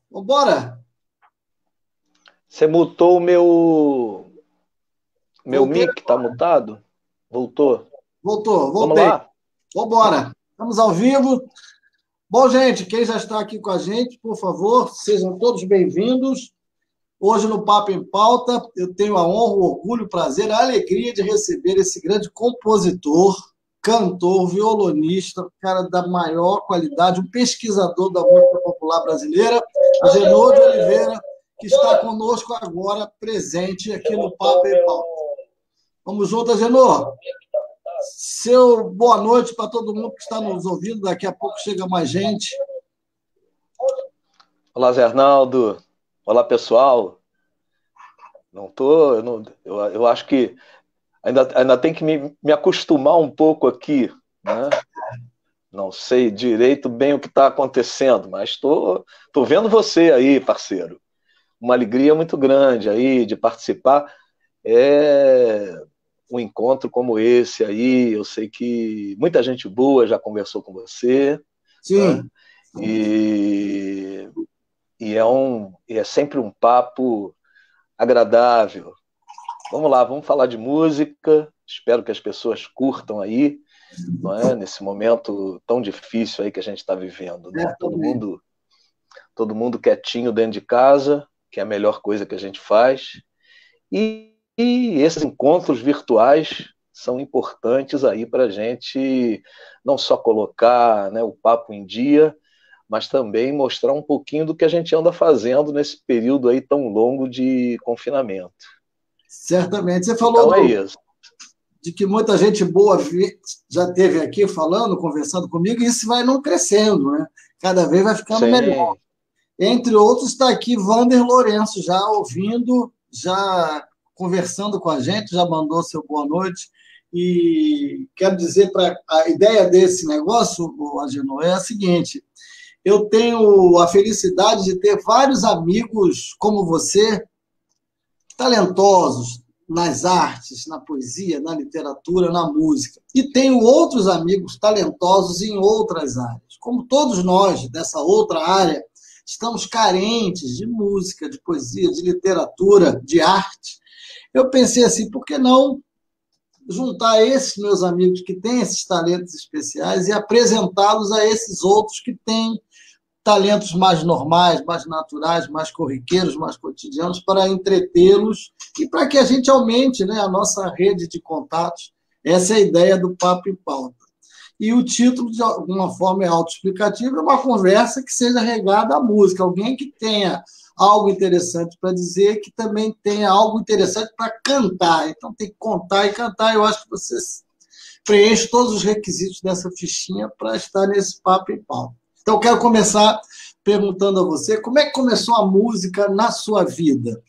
Vambora? Você mutou o meu Voltei, mic, tá mutado? Voltou. Vamos voltei. lá? Vambora. Estamos ao vivo. Bom, gente, quem já está aqui com a gente, por favor, sejam todos bem-vindos. Hoje no Papo em Pauta, eu tenho a honra, o orgulho, o prazer, a alegria de receber esse grande compositor, cantor, violonista, cara da maior qualidade, um pesquisador da música popular brasileira, Agenor de Oliveira, que está conosco agora, presente aqui no Papo em Pauta. Vamos junto, Agenor. Seu boa noite para todo mundo que está nos ouvindo. Daqui a pouco chega mais gente. Olá, Zé Arnaldo. Olá, pessoal. Não tô, eu acho que ainda tem que me acostumar um pouco aqui, né? Não sei direito bem o que está acontecendo, mas tô vendo você aí, parceiro. Uma alegria muito grande aí de participar. É um encontro como esse aí, eu sei que muita gente boa já conversou com você, né? Sim. E, e é sempre um papo agradável. Vamos lá, vamos falar de música. Espero que as pessoas curtam aí, não é? Nesse momento tão difícil aí que a gente está vivendo, né? Todo mundo quietinho dentro de casa, que é a melhor coisa que a gente faz. E esses encontros virtuais são importantes aí para a gente não só colocar, né, o papo em dia, mas também mostrar um pouquinho do que a gente anda fazendo nesse período aí tão longo de confinamento. Certamente. Você falou Então é isso. de que muita gente boa já esteve aqui falando, conversando comigo, e isso vai não crescendo, né? Cada vez vai ficando melhor. Sim. Entre outros, está aqui Vander Lourenço, já ouvindo, já conversando com a gente, já mandou seu boa noite. E quero dizer, para a ideia desse negócio, Agenor, é a seguinte: eu tenho a felicidade de ter vários amigos como você, talentosos nas artes, na poesia, na literatura, na música. E tenho outros amigos talentosos em outras áreas. Como todos nós dessa outra área, estamos carentes de música, de poesia, de literatura, de arte. Eu pensei assim, por que não juntar esses meus amigos que têm esses talentos especiais e apresentá-los a esses outros que têm talentos mais normais, mais naturais, mais corriqueiros, mais cotidianos, para entretê-los e para que a gente aumente, né, a nossa rede de contatos. Essa é a ideia do Papo em Pauta. E o título, de alguma forma, é autoexplicativo, é uma conversa que seja regada à música, alguém que tenha algo interessante para dizer, que também tenha algo interessante para cantar. Então, tem que contar e cantar. Eu acho que você preenche todos os requisitos dessa fichinha para estar nesse Papo em Pauta. Então, eu quero começar perguntando a você, como é que começou a música na sua vida?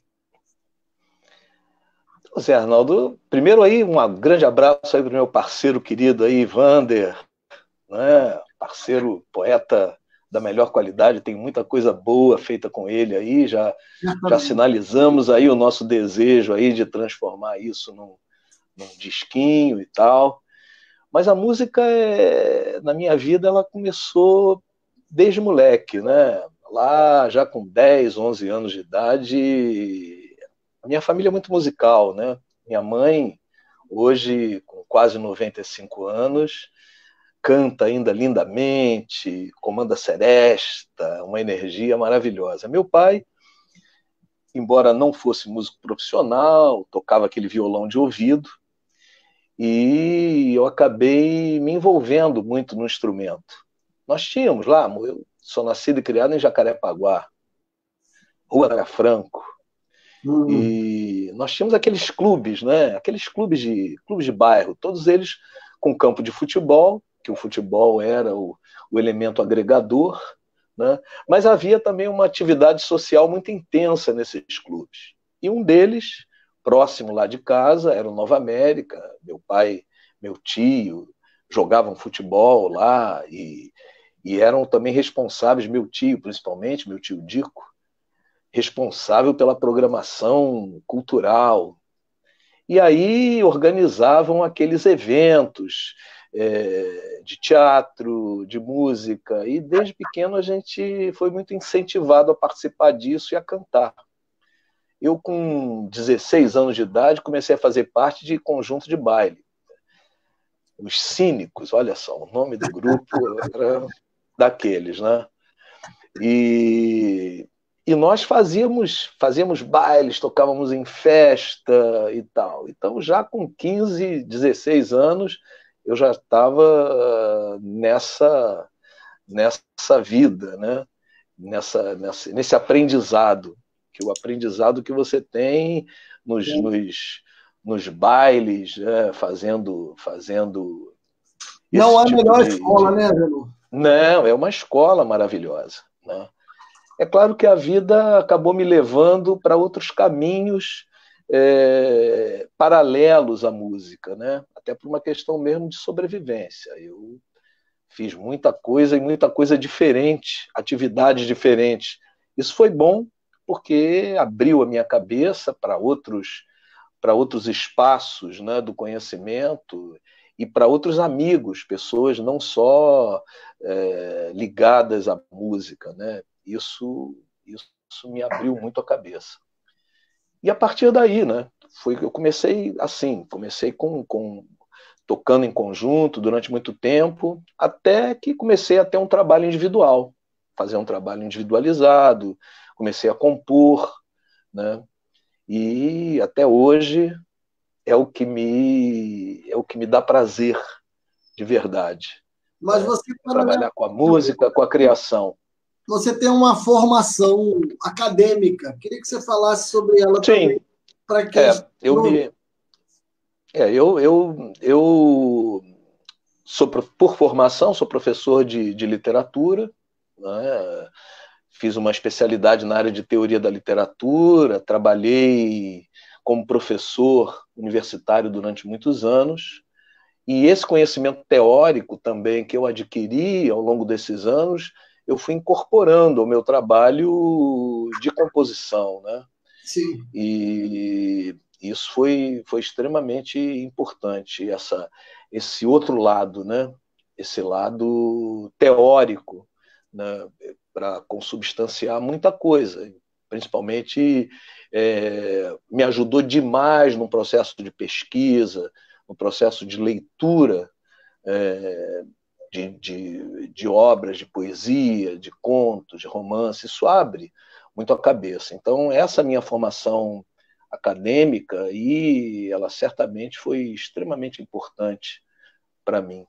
Zé Arnaldo, primeiro aí um grande abraço aí para o meu parceiro querido aí, Vander, né? Parceiro poeta da melhor qualidade, tem muita coisa boa feita com ele aí, já Certamente. sinalizamos aí o nosso desejo aí de transformar isso num disquinho e tal. Mas a música, na minha vida, ela começou desde moleque, né? Lá já com 10, 11 anos de idade, a minha família é muito musical, né? Minha mãe, hoje com quase 95 anos, canta ainda lindamente, comanda seresta, uma energia maravilhosa. Meu pai, embora não fosse músico profissional, tocava aquele violão de ouvido, e eu acabei me envolvendo muito no instrumento. Nós tínhamos lá, eu sou nascido e criado em Jacarepaguá, Rua da Franco, Hum. e nós tínhamos aqueles clubes, né? Aqueles clubes de bairro, todos eles com campo de futebol, que o futebol era o elemento agregador, né? Mas havia também uma atividade social muito intensa nesses clubes. E um deles, próximo lá de casa, era o Nova América. Meu pai, meu tio jogavam futebol lá e eram também responsáveis, meu tio principalmente, meu tio Dico, responsável pela programação cultural. E aí organizavam aqueles eventos, de teatro, de música, e desde pequeno a gente foi muito incentivado a participar disso e a cantar. Eu, com 16 anos de idade, comecei a fazer parte de conjunto de baile. Os Cínicos, olha só, o nome do grupo era daqueles, né? E nós fazíamos bailes, tocávamos em festa e tal. Então, já com 15, 16 anos, eu já estava nessa vida, né? Nesse aprendizado, que o aprendizado que você tem nos bailes, né? fazendo Não esse é a tipo melhor escola, né, Agenor? Não, é uma escola maravilhosa, né? É claro que a vida acabou me levando para outros caminhos paralelos à música, né? Até por uma questão mesmo de sobrevivência. Eu fiz muita coisa e muita coisa diferente, atividades diferentes. Isso foi bom porque abriu a minha cabeça para outros espaços, né, do conhecimento e para outros amigos, pessoas não só ligadas à música, né? Isso me abriu muito a cabeça. E a partir daí, né, eu comecei assim, comecei tocando em conjunto durante muito tempo, até que comecei a ter um trabalho individual, fazer um trabalho individualizado, comecei a compor, né? E até hoje é o que me dá prazer de verdade, Mas né? você, Trabalhar com a música, com a criação. você tem uma formação acadêmica. Queria que você falasse sobre ela Sim, também, para quem está eu me, eu sou por formação, sou professor de literatura, né? Fiz uma especialidade na área de teoria da literatura, trabalhei como professor universitário durante muitos anos. E esse conhecimento teórico também que eu adquiri ao longo desses anos, eu fui incorporando ao meu trabalho de composição, né? Sim. E isso foi extremamente importante, esse outro lado, né? Esse lado teórico, né? Para consubstanciar muita coisa, principalmente me ajudou demais no processo de pesquisa, no processo de leitura é, de obras de poesia, de contos, de romance. Isso abre muito a cabeça. Então, essa minha formação acadêmica, e ela certamente foi extremamente importante para mim,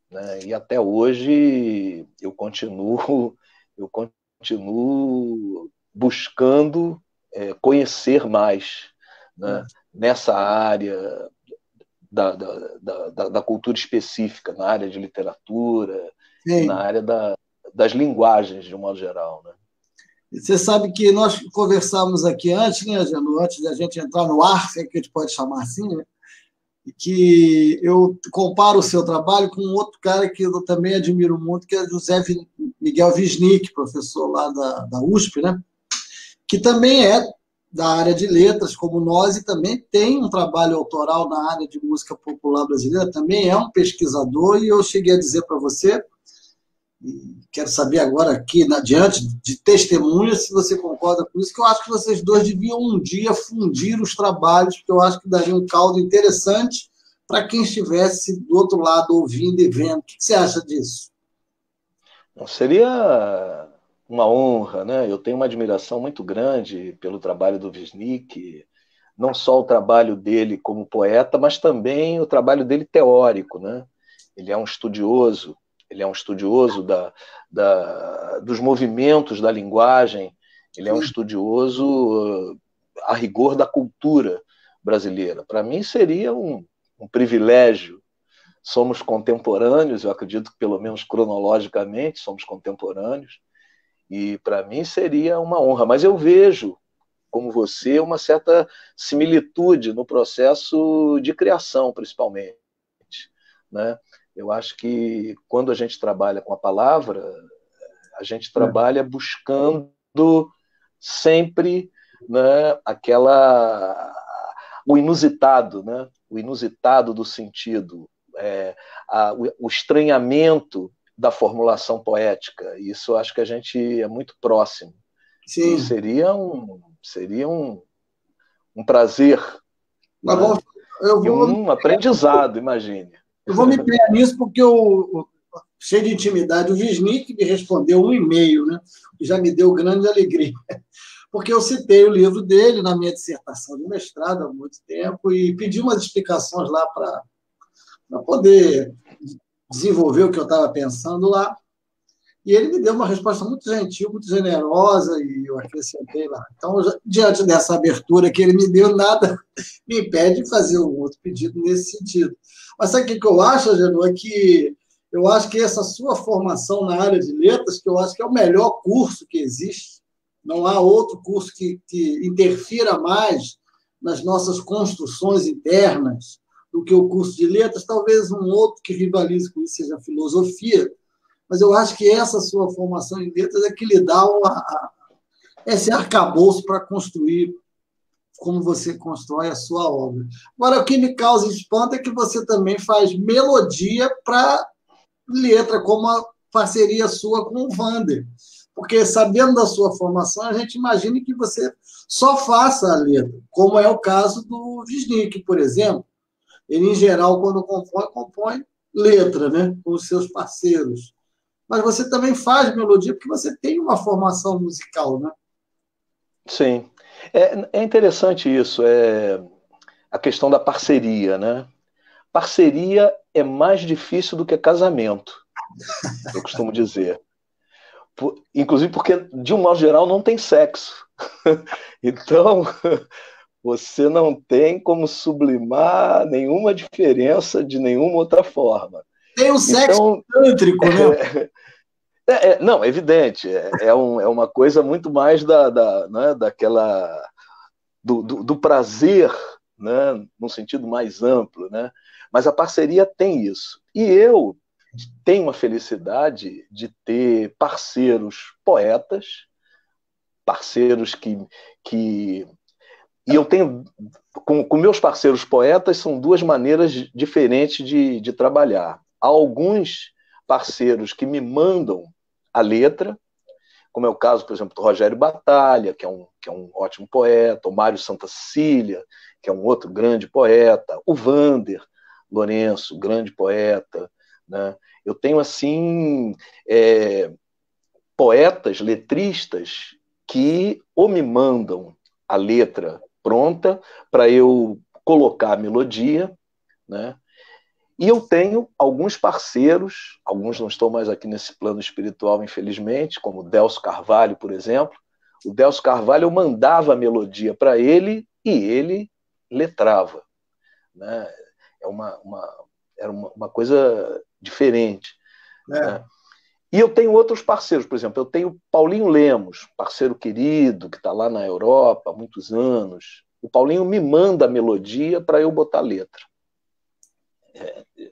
né? E até hoje eu continuo buscando conhecer mais, né? Nessa área da cultura específica, na área de literatura e na Sim. área das linguagens, de um modo geral, né? Você sabe que nós conversamos aqui antes, né, Janu, antes da gente entrar no ar, se é que a gente pode chamar assim, né? E que eu comparo o seu trabalho com outro cara que eu também admiro muito, que é José Miguel Wisnik, professor lá da USP, né? Que também é da área de letras, como nós, e também tem um trabalho autoral na área de música popular brasileira, também é um pesquisador, e eu cheguei a dizer para você, e quero saber agora aqui, diante de testemunhas, se você concorda com isso, que eu acho que vocês dois deviam um dia fundir os trabalhos, porque eu acho que daria um caldo interessante para quem estivesse do outro lado ouvindo e vendo. O que você acha disso? Seria uma honra, né? Eu tenho uma admiração muito grande pelo trabalho do Wisnik, não só o trabalho dele como poeta, mas também o trabalho dele teórico, né? Ele é um estudioso, dos movimentos da linguagem, ele é um Sim. estudioso a rigor da cultura brasileira. Para mim seria um privilégio. Somos contemporâneos, eu acredito que pelo menos cronologicamente somos contemporâneos, e para mim seria uma honra. Mas eu vejo, como você, uma certa similitude no processo de criação, principalmente, né? Eu acho que quando a gente trabalha com a palavra, a gente trabalha buscando sempre, né, o inusitado, né? O inusitado do sentido, o estranhamento da formulação poética. Isso eu acho que a gente é muito próximo. Sim. E seria um prazer, Mas né? eu E vou, um aprendizado, imagine. eu vou me pegar nisso porque cheio de intimidade, o Wisnik me respondeu um e-mail, né? Que já me deu grande alegria, porque eu citei o livro dele na minha dissertação de mestrado há muito tempo e pedi umas explicações lá para poder desenvolver o que eu estava pensando lá. E ele me deu uma resposta muito gentil, muito generosa, e eu acrescentei lá. Então, diante dessa abertura que ele me deu, nada me impede de fazer um outro pedido nesse sentido. Mas sabe o que eu acho, Agenu? É que eu acho que essa sua formação na área de letras, que eu acho que é o melhor curso que existe, não há outro curso que interfira mais nas nossas construções internas do que o curso de letras, talvez um outro que rivalize com isso seja a filosofia, mas eu acho que essa sua formação em letras é que lhe dá esse arcabouço para construir como você constrói a sua obra. Agora, o que me causa espanto é que você também faz melodia para letra, como a parceria sua com o Vander. Porque, sabendo da sua formação, a gente imagina que você só faça a letra, como é o caso do Wisnik, por exemplo. Ele, em geral, quando compõe letra, né, com os seus parceiros. Mas você também faz melodia porque você tem uma formação musical, né? Sim. É interessante isso, a questão da parceria, né? Parceria é mais difícil do que casamento, eu costumo dizer. Inclusive porque, de um modo geral, não tem sexo. Então, você não tem como sublimar nenhuma diferença de nenhuma outra forma. Tem o sexo tântrico, né? Não, é evidente. É uma coisa muito mais né, do prazer, né, num sentido mais amplo, né? Mas a parceria tem isso. E eu tenho a felicidade de ter parceiros poetas, parceiros que e eu tenho, com meus parceiros poetas, são duas maneiras diferentes de trabalhar. Há alguns parceiros que me mandam a letra, como é o caso, por exemplo, do Rogério Batalha, que é um ótimo poeta, o Mário Santa Cecília, que é um outro grande poeta, o Vander Lourenço, grande poeta, né? Eu tenho, assim, poetas, letristas, que ou me mandam a letra pronta para eu colocar a melodia, né? E eu tenho alguns parceiros, alguns não estão mais aqui nesse plano espiritual, infelizmente, como o Delcio Carvalho, por exemplo. O Delcio Carvalho, eu mandava a melodia para ele e ele letrava, né? Era uma coisa diferente. Né? E eu tenho outros parceiros, por exemplo, eu tenho Paulinho Lemos, parceiro querido, que está lá na Europa há muitos anos. O Paulinho me manda a melodia para eu botar letra.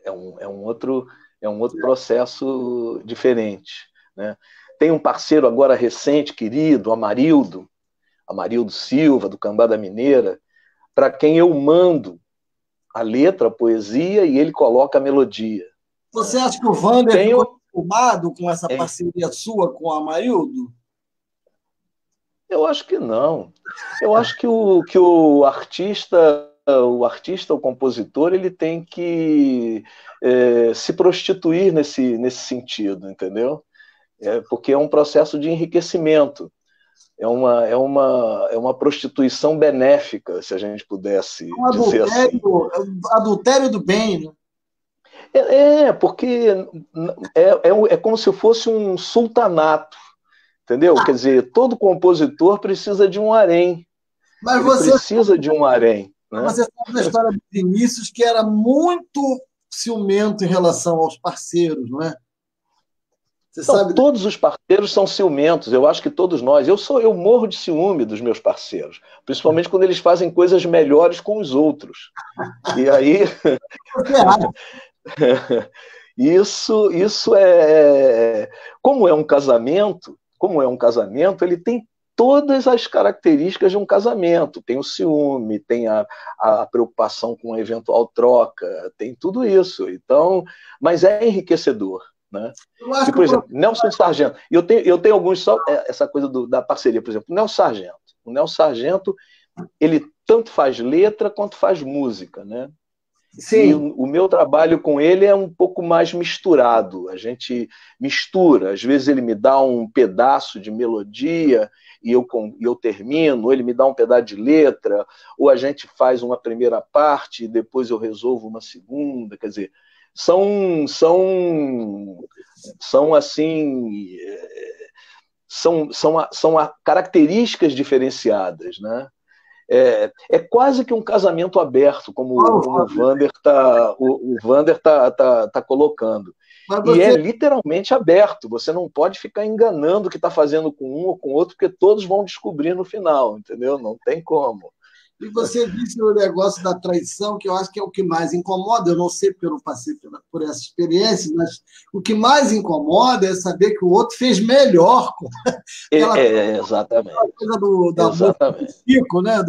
É um outro processo diferente. Né? Tem um parceiro agora recente, querido, Amarildo Silva, do Cambada Mineira, para quem eu mando a letra, a poesia, e ele coloca a melodia. Você acha que o Vander ficou preocupado com essa parceria sua com o Amarildo? Eu acho que não. Eu acho que o artista, o compositor, ele tem que se prostituir nesse sentido, entendeu? Porque é um processo de enriquecimento. É uma prostituição benéfica, se a gente pudesse dizer assim. Adultério do bem, né? Porque é como se fosse um sultanato, entendeu? Quer dizer, todo compositor precisa de um harém. Mas ele precisa de um harém. Né? Você sabe da história do Vinícius, que era muito ciumento em relação aos parceiros, não é? Todos os parceiros são ciumentos, eu acho que todos nós. Eu morro de ciúme dos meus parceiros, principalmente quando eles fazem coisas melhores com os outros. E aí... Isso é... Como é um casamento, ele tem todas as características de um casamento. Tem o ciúme, tem a preocupação com a eventual troca, tem tudo isso. Então, mas é enriquecedor, né? E, por exemplo, Nelson Sargento, eu tenho alguns, só essa coisa da parceria, por exemplo, o Nelson Sargento, ele tanto faz letra quanto faz música, né? Sim. E o meu trabalho com ele é um pouco mais misturado. A gente mistura. Às vezes ele me dá um pedaço de melodia e eu termino, ou ele me dá um pedaço de letra, ou a gente faz uma primeira parte e depois eu resolvo uma segunda. Quer dizer, são assim, são características diferenciadas, né? É quase que um casamento aberto, como o Vander tá colocando. E é literalmente aberto. Você não pode ficar enganando o que está fazendo com um ou com outro, porque todos vão descobrir no final, entendeu? Não tem como. E você disse o negócio da traição, que eu acho que é o que mais incomoda. Eu não sei porque eu não passei por essa experiência, mas o que mais incomoda é saber que o outro fez melhor. Exatamente. Coisa do Chico, né?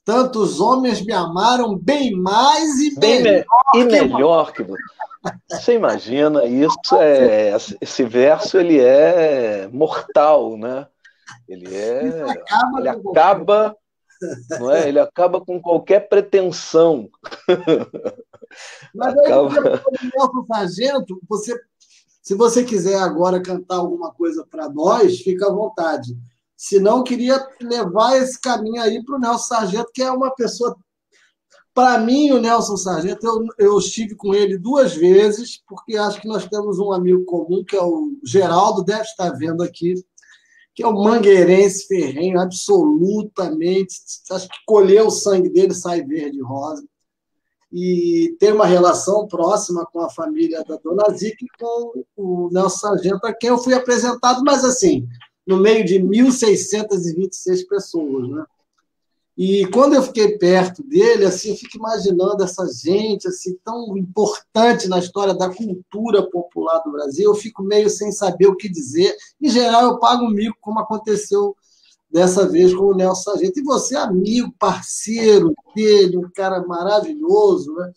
Tantos homens me amaram bem mais e melhor que você. Você imagina isso? Esse verso ele é mortal, né? Ele acaba não é? Ele acaba com qualquer pretensão. Mas aí, Nelson Sargento, se você quiser agora cantar alguma coisa para nós, fica à vontade. Se não, queria levar esse caminho aí para o Nelson Sargento, que é uma pessoa... Para mim, o Nelson Sargento, eu estive com ele 2 vezes, porque acho que nós temos um amigo comum, que é o Geraldo, deve estar vendo aqui, que é o mangueirense ferrenho, absolutamente, acho que colheu o sangue dele, sai verde e rosa, e tem uma relação próxima com a família da Dona Zica e com o Nelson Sargento, a quem eu fui apresentado, mas assim, no meio de 1.626 pessoas, né? E quando eu fiquei perto dele, assim, eu fico imaginando essa gente assim, tão importante na história da cultura popular do Brasil, eu fico meio sem saber o que dizer. Em geral, eu pago um mico, como aconteceu dessa vez com o Nelson Sargento. E você, amigo, parceiro dele, um cara maravilhoso, né?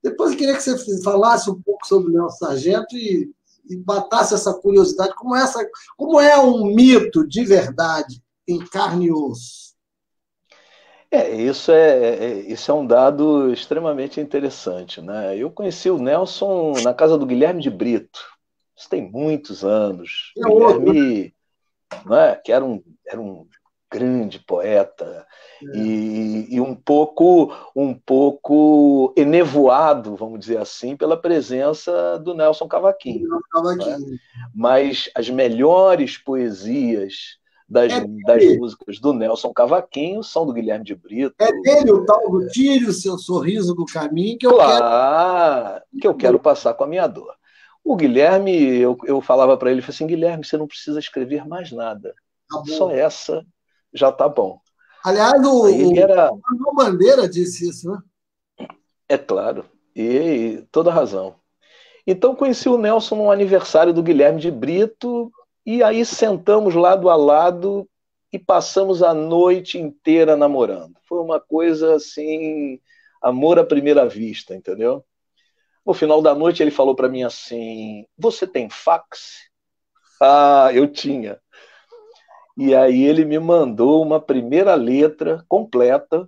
Depois eu queria que você falasse um pouco sobre o Nelson Sargento e matasse essa curiosidade. Como é um mito de verdade, em carne e osso? Isso é um dado extremamente interessante, né? Eu conheci o Nelson na casa do Guilherme de Brito. Isso tem muitos anos. O Guilherme, né, que era um grande poeta e um pouco enevoado, vamos dizer assim, pela presença do Nelson Cavaquinho. Né? Mas as melhores poesias das músicas do Nelson Cavaquinho são do Guilherme de Brito. É dele o tal do Tire o Seu Sorriso do Caminho, que eu quero passar com a minha dor. O Guilherme, eu falava para ele, assim, Guilherme, você não precisa escrever mais nada. Só essa já tá bom. Aliás, o Manuel Bandeira disse isso, né? É claro, e toda razão. Então conheci o Nelson no aniversário do Guilherme de Brito, e aí sentamos lado a lado e passamos a noite inteira namorando. Foi uma coisa assim, amor à primeira vista, entendeu? No final da noite ele falou para mim assim, você tem fax? Ah, eu tinha. E aí ele me mandou uma primeira letra completa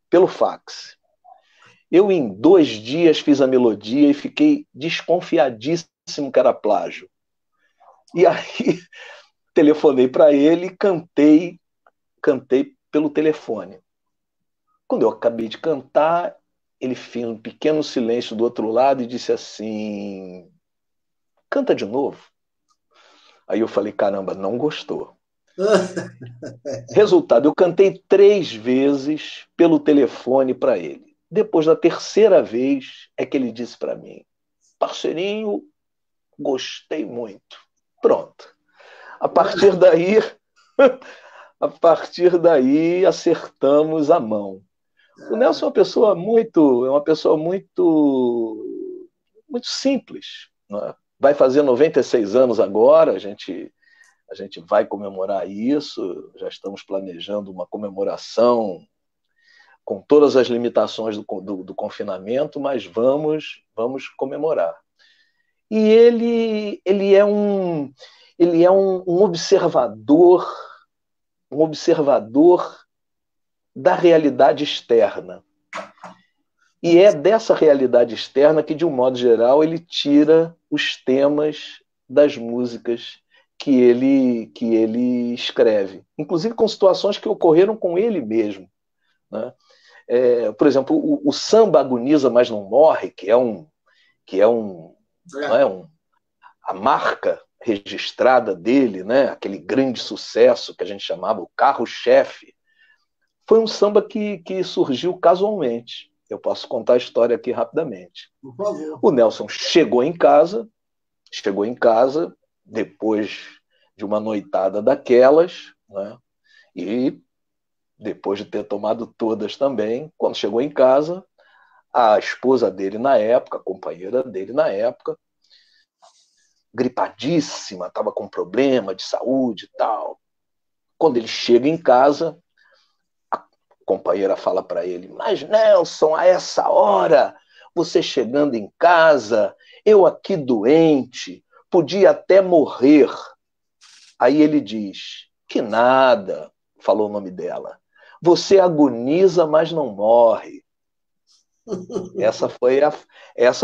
pelo fax. Eu em 2 dias fiz a melodia e fiquei desconfiadíssimo que era plágio. E aí telefonei para ele e cantei pelo telefone. Quando eu acabei de cantar, ele fez um pequeno silêncio do outro lado e disse assim, canta de novo. Aí eu falei, caramba, não gostou. Resultado, eu cantei 3 vezes pelo telefone para ele. Depois da 3ª vez é que ele disse para mim, parceirinho, gostei muito. Pronto. A partir daí acertamos a mão. O Nelson é uma pessoa muito simples. Né? Vai fazer 96 anos agora, a gente A gente vai comemorar isso, já estamos planejando uma comemoração com todas as limitações do confinamento, mas vamos comemorar. E ele é um observador, da realidade externa. E é dessa realidade externa que, de um modo geral, ele tira os temas das músicas que ele escreve, inclusive com situações que ocorreram com ele mesmo, né? Por exemplo, o Samba Agoniza, Mas Não Morre, a marca registrada dele, né? Aquele grande sucesso que a gente chamava o carro-chefe, foi um samba que surgiu casualmente. Eu posso contar a história aqui rapidamente. Por favor. O Nelson chegou em casa depois de uma noitada daquelas, né? E depois de ter tomado todas também, quando chegou em casa, a esposa dele na época, a companheira dele na época, gripadíssima, estava com problema de saúde e tal. Quando ele chega em casa, a companheira fala para ele: mas Nelson, a essa hora, você chegando em casa, eu aqui doente, podia até morrer. Aí ele diz: que nada, falou o nome dela. Você agoniza, mas não morre. Essa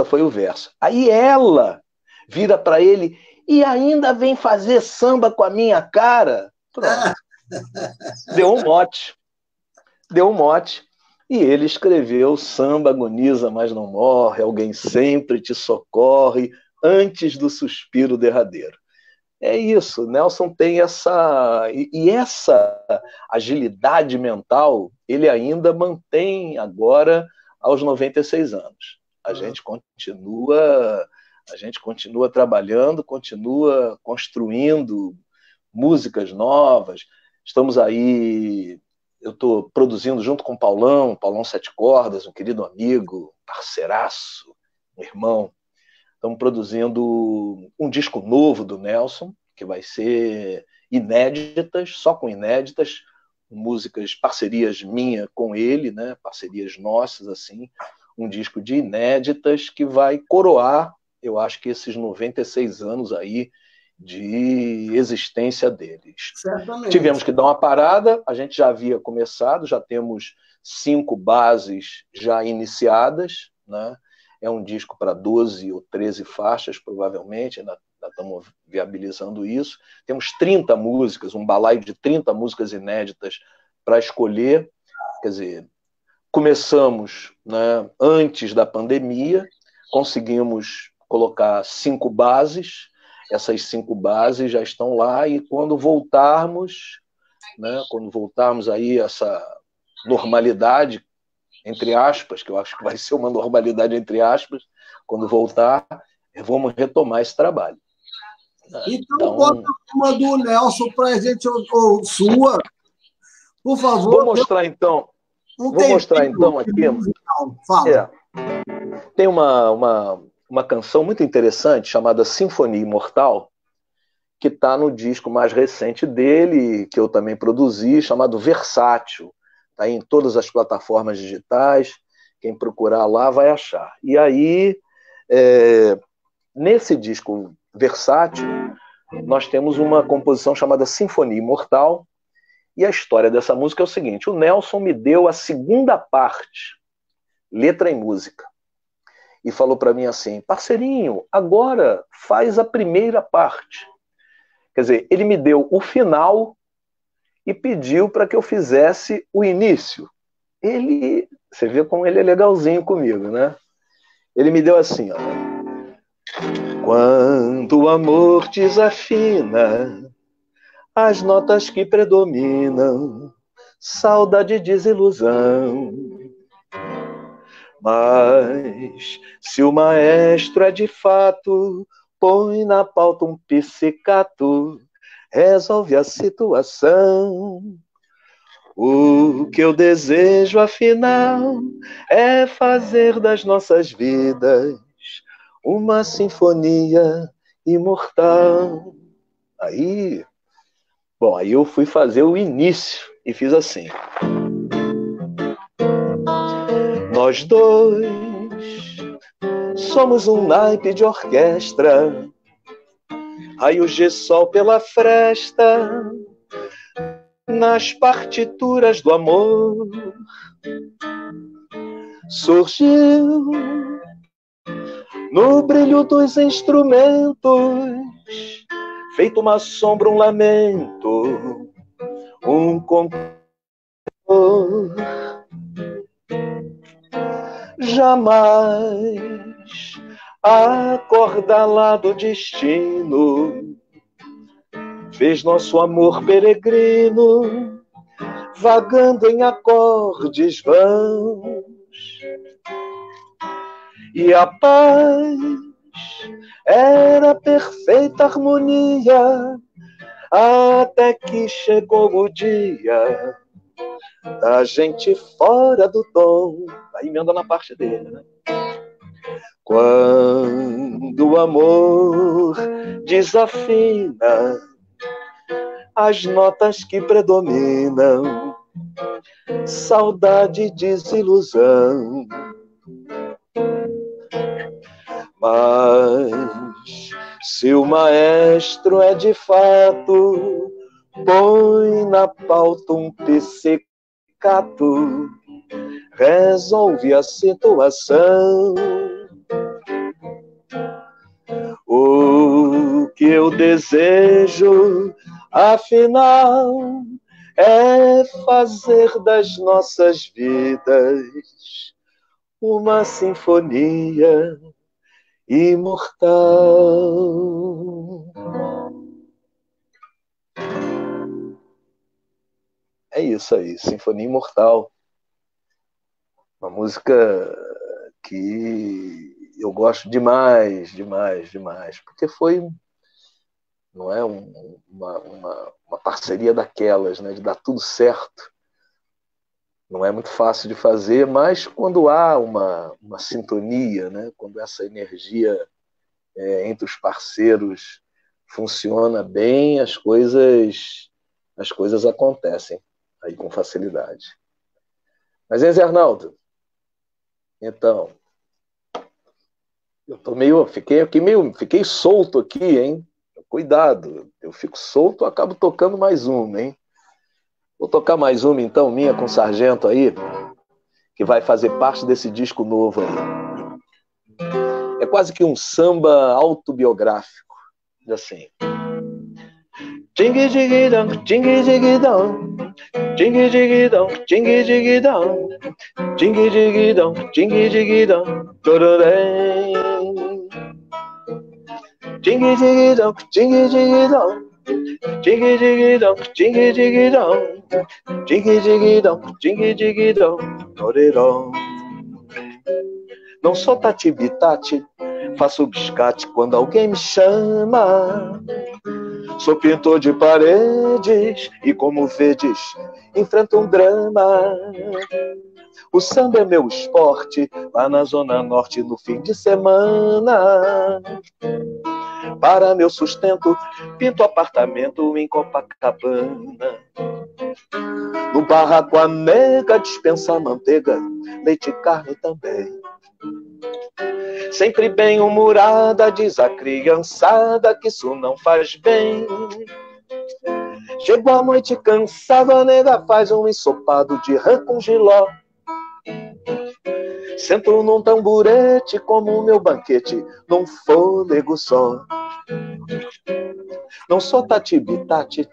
foi o verso. Aí ela vira para ele: e ainda vem fazer samba com a minha cara? Pronto. Deu um mote. E ele escreveu: samba agoniza, mas não morre, alguém sempre te socorre antes do suspiro derradeiro. É isso, Nelson tem essa agilidade mental, ele ainda mantém agora aos 96 anos. A gente continua trabalhando, continua construindo músicas novas. Estamos aí, eu estou produzindo junto com o Paulão Sete Cordas, um querido amigo, parceiraço, um irmão. Estamos produzindo um disco novo do Nelson, que vai ser inéditas, só com inéditas, músicas, parcerias minha com ele, né? Parcerias nossas, assim, um disco de inéditas que vai coroar, eu acho que esses 96 anos aí de existência deles. Certamente. Tivemos que dar uma parada, a gente já havia começado, já temos 5 bases já iniciadas, né? É um disco para 12 ou 13 faixas, provavelmente, ainda estamos viabilizando isso. Temos 30 músicas, um balaio de 30 músicas inéditas para escolher. Quer dizer, começamos, né, antes da pandemia, conseguimos colocar 5 bases, essas 5 bases já estão lá, e quando voltarmos, né, aí essa normalidade, entre aspas, que eu acho que vai ser uma normalidade entre aspas, quando voltar, vamos retomar esse trabalho. Então bota uma do Nelson para a gente, ou sua, por favor. Vou mostrar então aqui. Fala. Tem uma canção muito interessante chamada Sinfonia Imortal, que está no disco mais recente dele, que eu também produzi, chamado Versátil. Está em todas as plataformas digitais, quem procurar lá vai achar. E aí, nesse disco Versátil, nós temos uma composição chamada Sinfonia Imortal, e a história dessa música é o seguinte: o Nelson me deu a segunda parte, letra e música, e falou para mim assim: parceirinho, agora faz a primeira parte. Quer dizer, ele me deu o final e pediu para que eu fizesse o início. Você vê como ele é legalzinho comigo, né? Ele me deu assim, ó: quando o amor desafina as notas que predominam, saudade e desilusão. Mas se o maestro é de fato, põe na pauta um pizzicato, resolve a situação. O que eu desejo, afinal, é fazer das nossas vidas uma sinfonia imortal. Aí, Bom, aí eu fui fazer o início e fiz assim. Nós dois somos um naipe de orquestra, raios de sol pela fresta, nas partituras do amor. Surgiu no brilho dos instrumentos, feito uma sombra, um lamento, um compor. Jamais acordalado destino fez nosso amor peregrino, vagando em acordes vãos. E a paz era perfeita harmonia, até que chegou o dia da gente fora do tom. Aí emenda na parte dele, né? Quando o amor desafina as notas que predominam, saudade e desilusão. Mas se o maestro é de fato, põe na pauta um pizzicato, resolve a situação. O que eu desejo, afinal, é fazer das nossas vidas uma sinfonia imortal. É isso aí, Sinfonia Imortal. Uma música que eu gosto demais, demais, demais, porque foi, não é, uma parceria daquelas, né, de dar tudo certo. Não é muito fácil de fazer, mas quando há uma sintonia, né, quando essa energia entre os parceiros funciona bem, as coisas acontecem aí com facilidade. Mas, Zé Arnaldo, então, fiquei solto aqui, hein? Cuidado, eu fico solto, eu acabo tocando mais uma, hein? Vou tocar mais uma, então, minha com o Sargento aí, que vai fazer parte desse disco novo aí. É quase que um samba autobiográfico, assim. Ding-ding-dong, ding-ding-dong, ding-ding-dong, ding-ding-dong, ding-ding-dong, ding-ding-dong, dororém. Ding-ding-dong, ding-ding-dong, ding-ding-dong, ding-ding-dong, ding-ding-dong, ding-ding-dong, dororão. Não sou tati-bitati, faço biscate quando alguém me chama. Sou pintor de paredes e, como vedes, enfrento um drama. O samba é meu esporte, lá na Zona Norte no fim de semana. Para meu sustento, pinto apartamento em Copacabana. No barraco a nega dispensa manteiga, leite e carne também. Sempre bem-humorada, diz a criançada que isso não faz bem. Chego à noite cansada, a nega faz um ensopado de rã com jiló. Sento num tamburete como o meu banquete, num fôlego só. Não sou tati-bitati,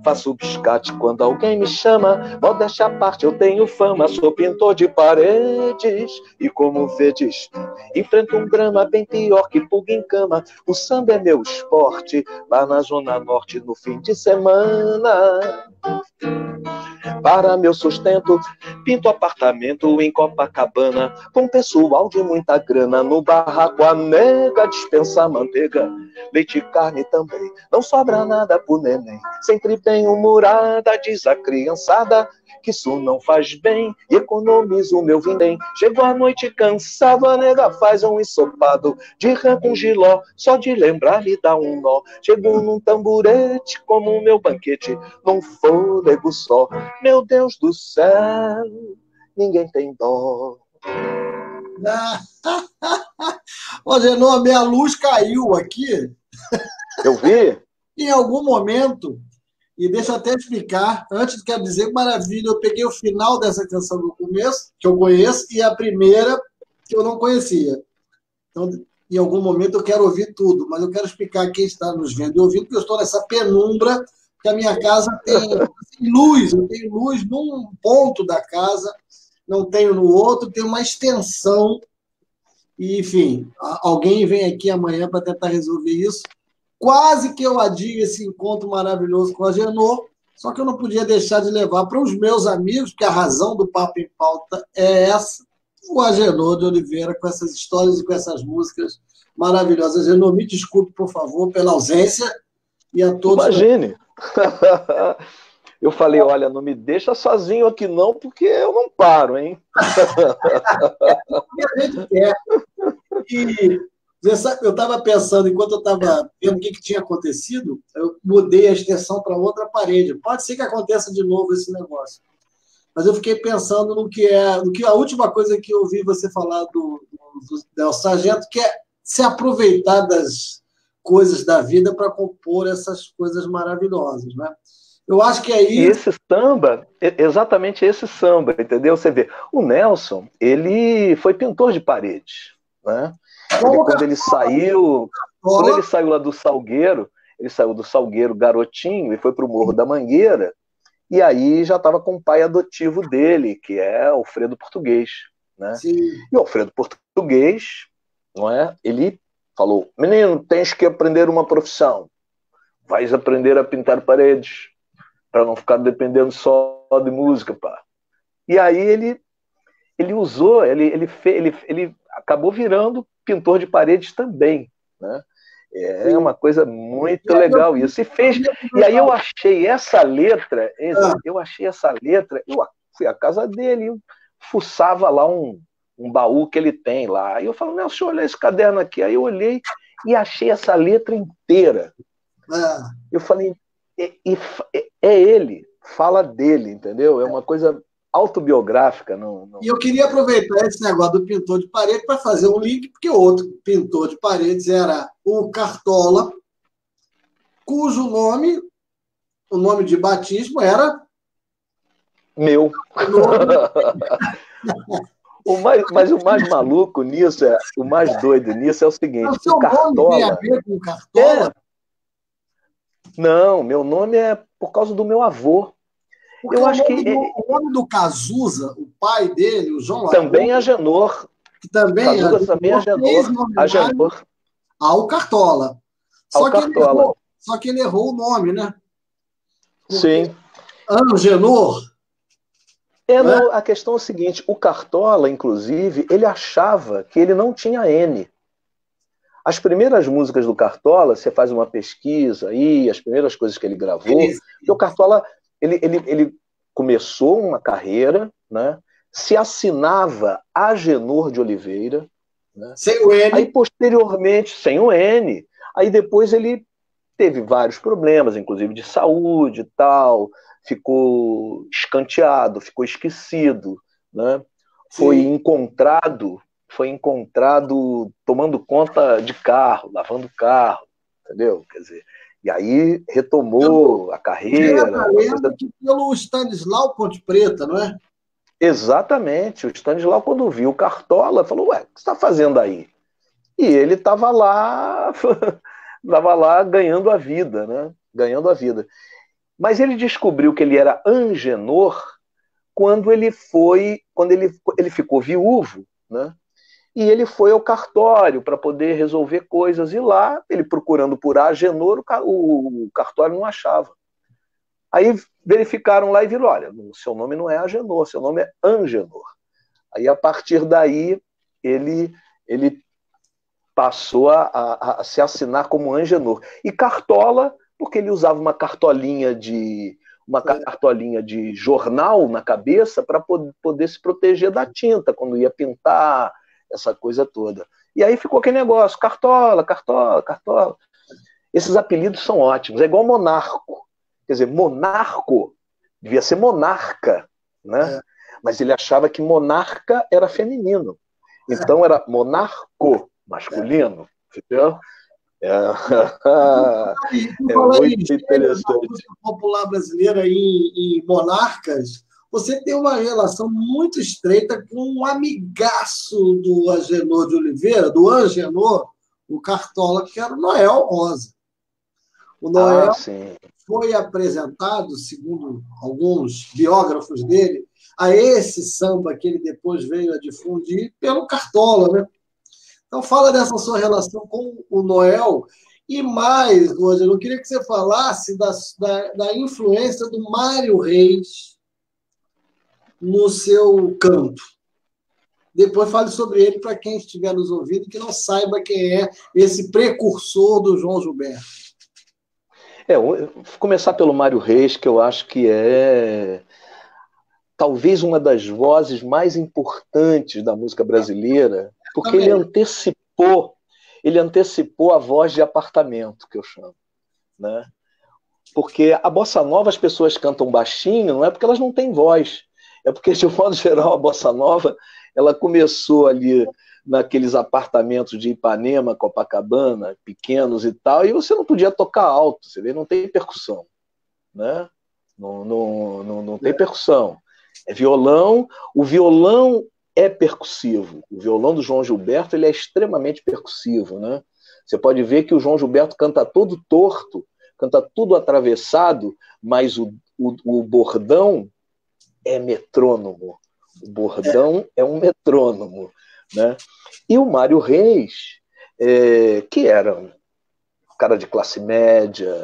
faço biscate quando alguém me chama. Modéstia à parte, eu tenho fama, sou pintor de paredes e, como vedes, enfrento um drama bem pior que pulga em cama. O samba é meu esporte, lá na Zona Norte no fim de semana. para meu sustento, pinto apartamento em Copacabana, com pessoal de muita grana, no barraco a nega dispensa manteiga, leite e carne também, não sobra nada pro neném, sempre bem-humorada, diz a criançada, que isso não faz bem, e economizo o meu vindem. Chego à noite cansado, a nega faz um ensopado de rã com giló, só de lembrar me dá um nó. Chego num tamburete como o meu banquete, num fôlego só. Meu Deus do céu, ninguém tem dó. Ô, Genô, minha luz caiu aqui. Eu vi? Em algum momento, e deixa eu até explicar, antes quero dizer que maravilha, eu peguei o final dessa canção do começo, que eu conheço, e a primeira que eu não conhecia. Então, em algum momento eu quero ouvir tudo, mas eu quero explicar a quem está nos vendo e ouvindo, porque eu estou nessa penumbra, que a minha casa tem luz, eu tenho luz num ponto da casa, não tenho no outro, tem uma extensão, e, enfim, alguém vem aqui amanhã para tentar resolver isso. Quase que eu adio esse encontro maravilhoso com a Genô, só que eu não podia deixar de levar para os meus amigos, porque a razão do Papo em Pauta é essa, o Agenor de Oliveira, com essas histórias e com essas músicas maravilhosas. Agenor, me desculpe, por favor, pela ausência, e a todos... Imagine! Eu falei, olha, não me deixa sozinho aqui não, porque eu não paro, hein? E a gente quer. E eu estava pensando, enquanto eu estava vendo o que tinha acontecido, eu mudei a extensão para outra parede. Pode ser que aconteça de novo esse negócio. Mas eu fiquei pensando no que a última coisa que eu ouvi você falar do Nelson Sargento, que é se aproveitar das coisas da vida para compor essas coisas maravilhosas, né? Eu acho que é isso. E esse samba, exatamente esse samba, entendeu? Você vê, o Nelson, ele foi pintor de parede, né? Quando ele saiu lá do Salgueiro, ele saiu do Salgueiro garotinho e foi para o Morro da Mangueira, e aí já estava com o pai adotivo dele, que é Alfredo Português, né? Sim. E o Alfredo Português, não é? Ele falou, menino, tens que aprender uma profissão, vais aprender a pintar paredes, para não ficar dependendo só de música, pá. E aí ele usou, ele acabou virando pintor de paredes também, né? É uma coisa muito legal isso. E aí eu achei essa letra, eu fui à casa dele, eu fuçava lá um baú que ele tem lá. E eu falo, Nelson, deixa eu olhar esse caderno aqui. Aí eu olhei e achei essa letra inteira. Eu falei, é ele, fala dele, entendeu? É uma coisa autobiográfica. Não... E eu queria aproveitar esse negócio do pintor de parede para fazer um link, porque o outro pintor de paredes era o Cartola, cujo nome, o nome de batismo era... Meu. Mas o mais maluco nisso, o mais doido nisso é o seguinte, o Cartola... tem a ver com o Cartola? Não, meu nome é por causa do meu avô. Porque eu acho que o nome do Cazuza, o pai dele, o João também é Agenor. Que também Cazuza também é Agenor. Ao Cartola. Só que ele errou o nome, né? Porque sim. Angenor. Não, a questão é o seguinte, o Cartola, inclusive, ele achava que ele não tinha N. As primeiras músicas do Cartola, você faz uma pesquisa aí, as primeiras coisas que ele gravou, o Cartola, ele começou uma carreira, né, se assinava Agenor de Oliveira, né, sem o N. Aí, posteriormente, sem o N, aí depois ele teve vários problemas, inclusive de saúde e tal, ficou escanteado, ficou esquecido, né? Foi encontrado tomando conta de carro, lavando carro, entendeu? Quer dizer, e aí retomou a carreira. Que pelo Stanislau Ponte Preta, não é? Exatamente. O Stanislau, quando viu o Cartola, falou, ué, o que você está fazendo aí? E ele estava lá, ganhando a vida, né? Ganhando a vida. Mas ele descobriu que ele era Angenor quando ele ficou viúvo, né? E ele foi ao cartório para poder resolver coisas, e lá, ele procurando por Agenor, o cartório não achava. Aí verificaram lá e viram, olha, o seu nome não é Agenor, seu nome é Angenor. Aí, a partir daí, ele passou a se assinar como Angenor. E Cartola, porque ele usava uma cartolinha de jornal na cabeça para poder se proteger da tinta quando ia pintar, essa coisa toda. E aí ficou aquele negócio, Cartola, Cartola, Cartola. Esses apelidos são ótimos. É igual Monarco. Quer dizer, Monarco devia ser monarca, né? Mas ele achava que monarca era feminino. Então era monarco masculino. Entendeu? É muito interessante. Na popular brasileira em monarcas, você tem uma relação muito estreita com um amigaço do Agenor de Oliveira, do Angenor, o Cartola, que era o Noel Rosa. O Noel foi apresentado, segundo alguns biógrafos dele, a esse samba que ele depois veio a difundir pelo Cartola, né? Então, fala dessa sua relação com o Noel. E mais, Roger, eu queria que você falasse da influência do Mário Reis no seu canto. Depois fale sobre ele para quem estiver nos ouvindo que não saiba quem é esse precursor do João Gilberto. Vou começar pelo Mário Reis, que eu acho que é talvez uma das vozes mais importantes da música brasileira, porque ele antecipou a voz de apartamento, que eu chamo, né? Porque a bossa nova as pessoas cantam baixinho, não é porque elas não têm voz, é porque, de um modo geral, a bossa nova ela começou ali naqueles apartamentos de Ipanema, Copacabana, pequenos e tal, e você não podia tocar alto, você vê, não tem percussão, né? Não tem percussão. É violão, o violão é percussivo. O violão do João Gilberto ele é extremamente percussivo, né? Você pode ver que o João Gilberto canta todo torto, canta tudo atravessado, mas o bordão é metrônomo. O bordão é um metrônomo, né? E o Mário Reis, que era um cara de classe média,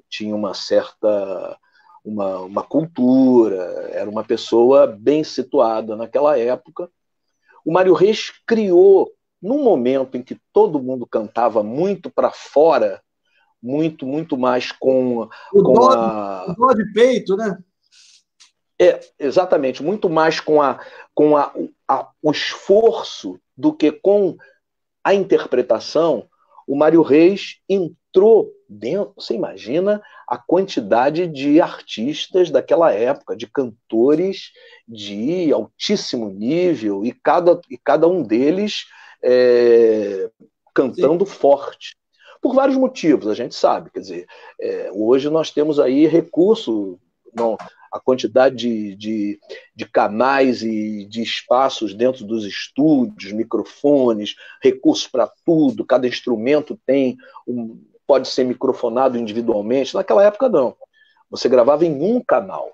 tinha uma certa uma cultura, era uma pessoa bem situada naquela época. O Mário Reis criou, num momento em que todo mundo cantava muito para fora, muito mais com o dó de peito, né? Exatamente, muito mais com o esforço do que com a interpretação. O Mário Reis entrou dentro, você imagina a quantidade de artistas daquela época, de cantores de altíssimo nível, e cada um deles cantando forte. Por vários motivos, a gente sabe. Quer dizer, hoje nós temos aí recurso, a quantidade de canais e de espaços dentro dos estúdios, microfones, recursos para tudo, cada instrumento pode ser microfonado individualmente. Naquela época, não. Você gravava em um canal.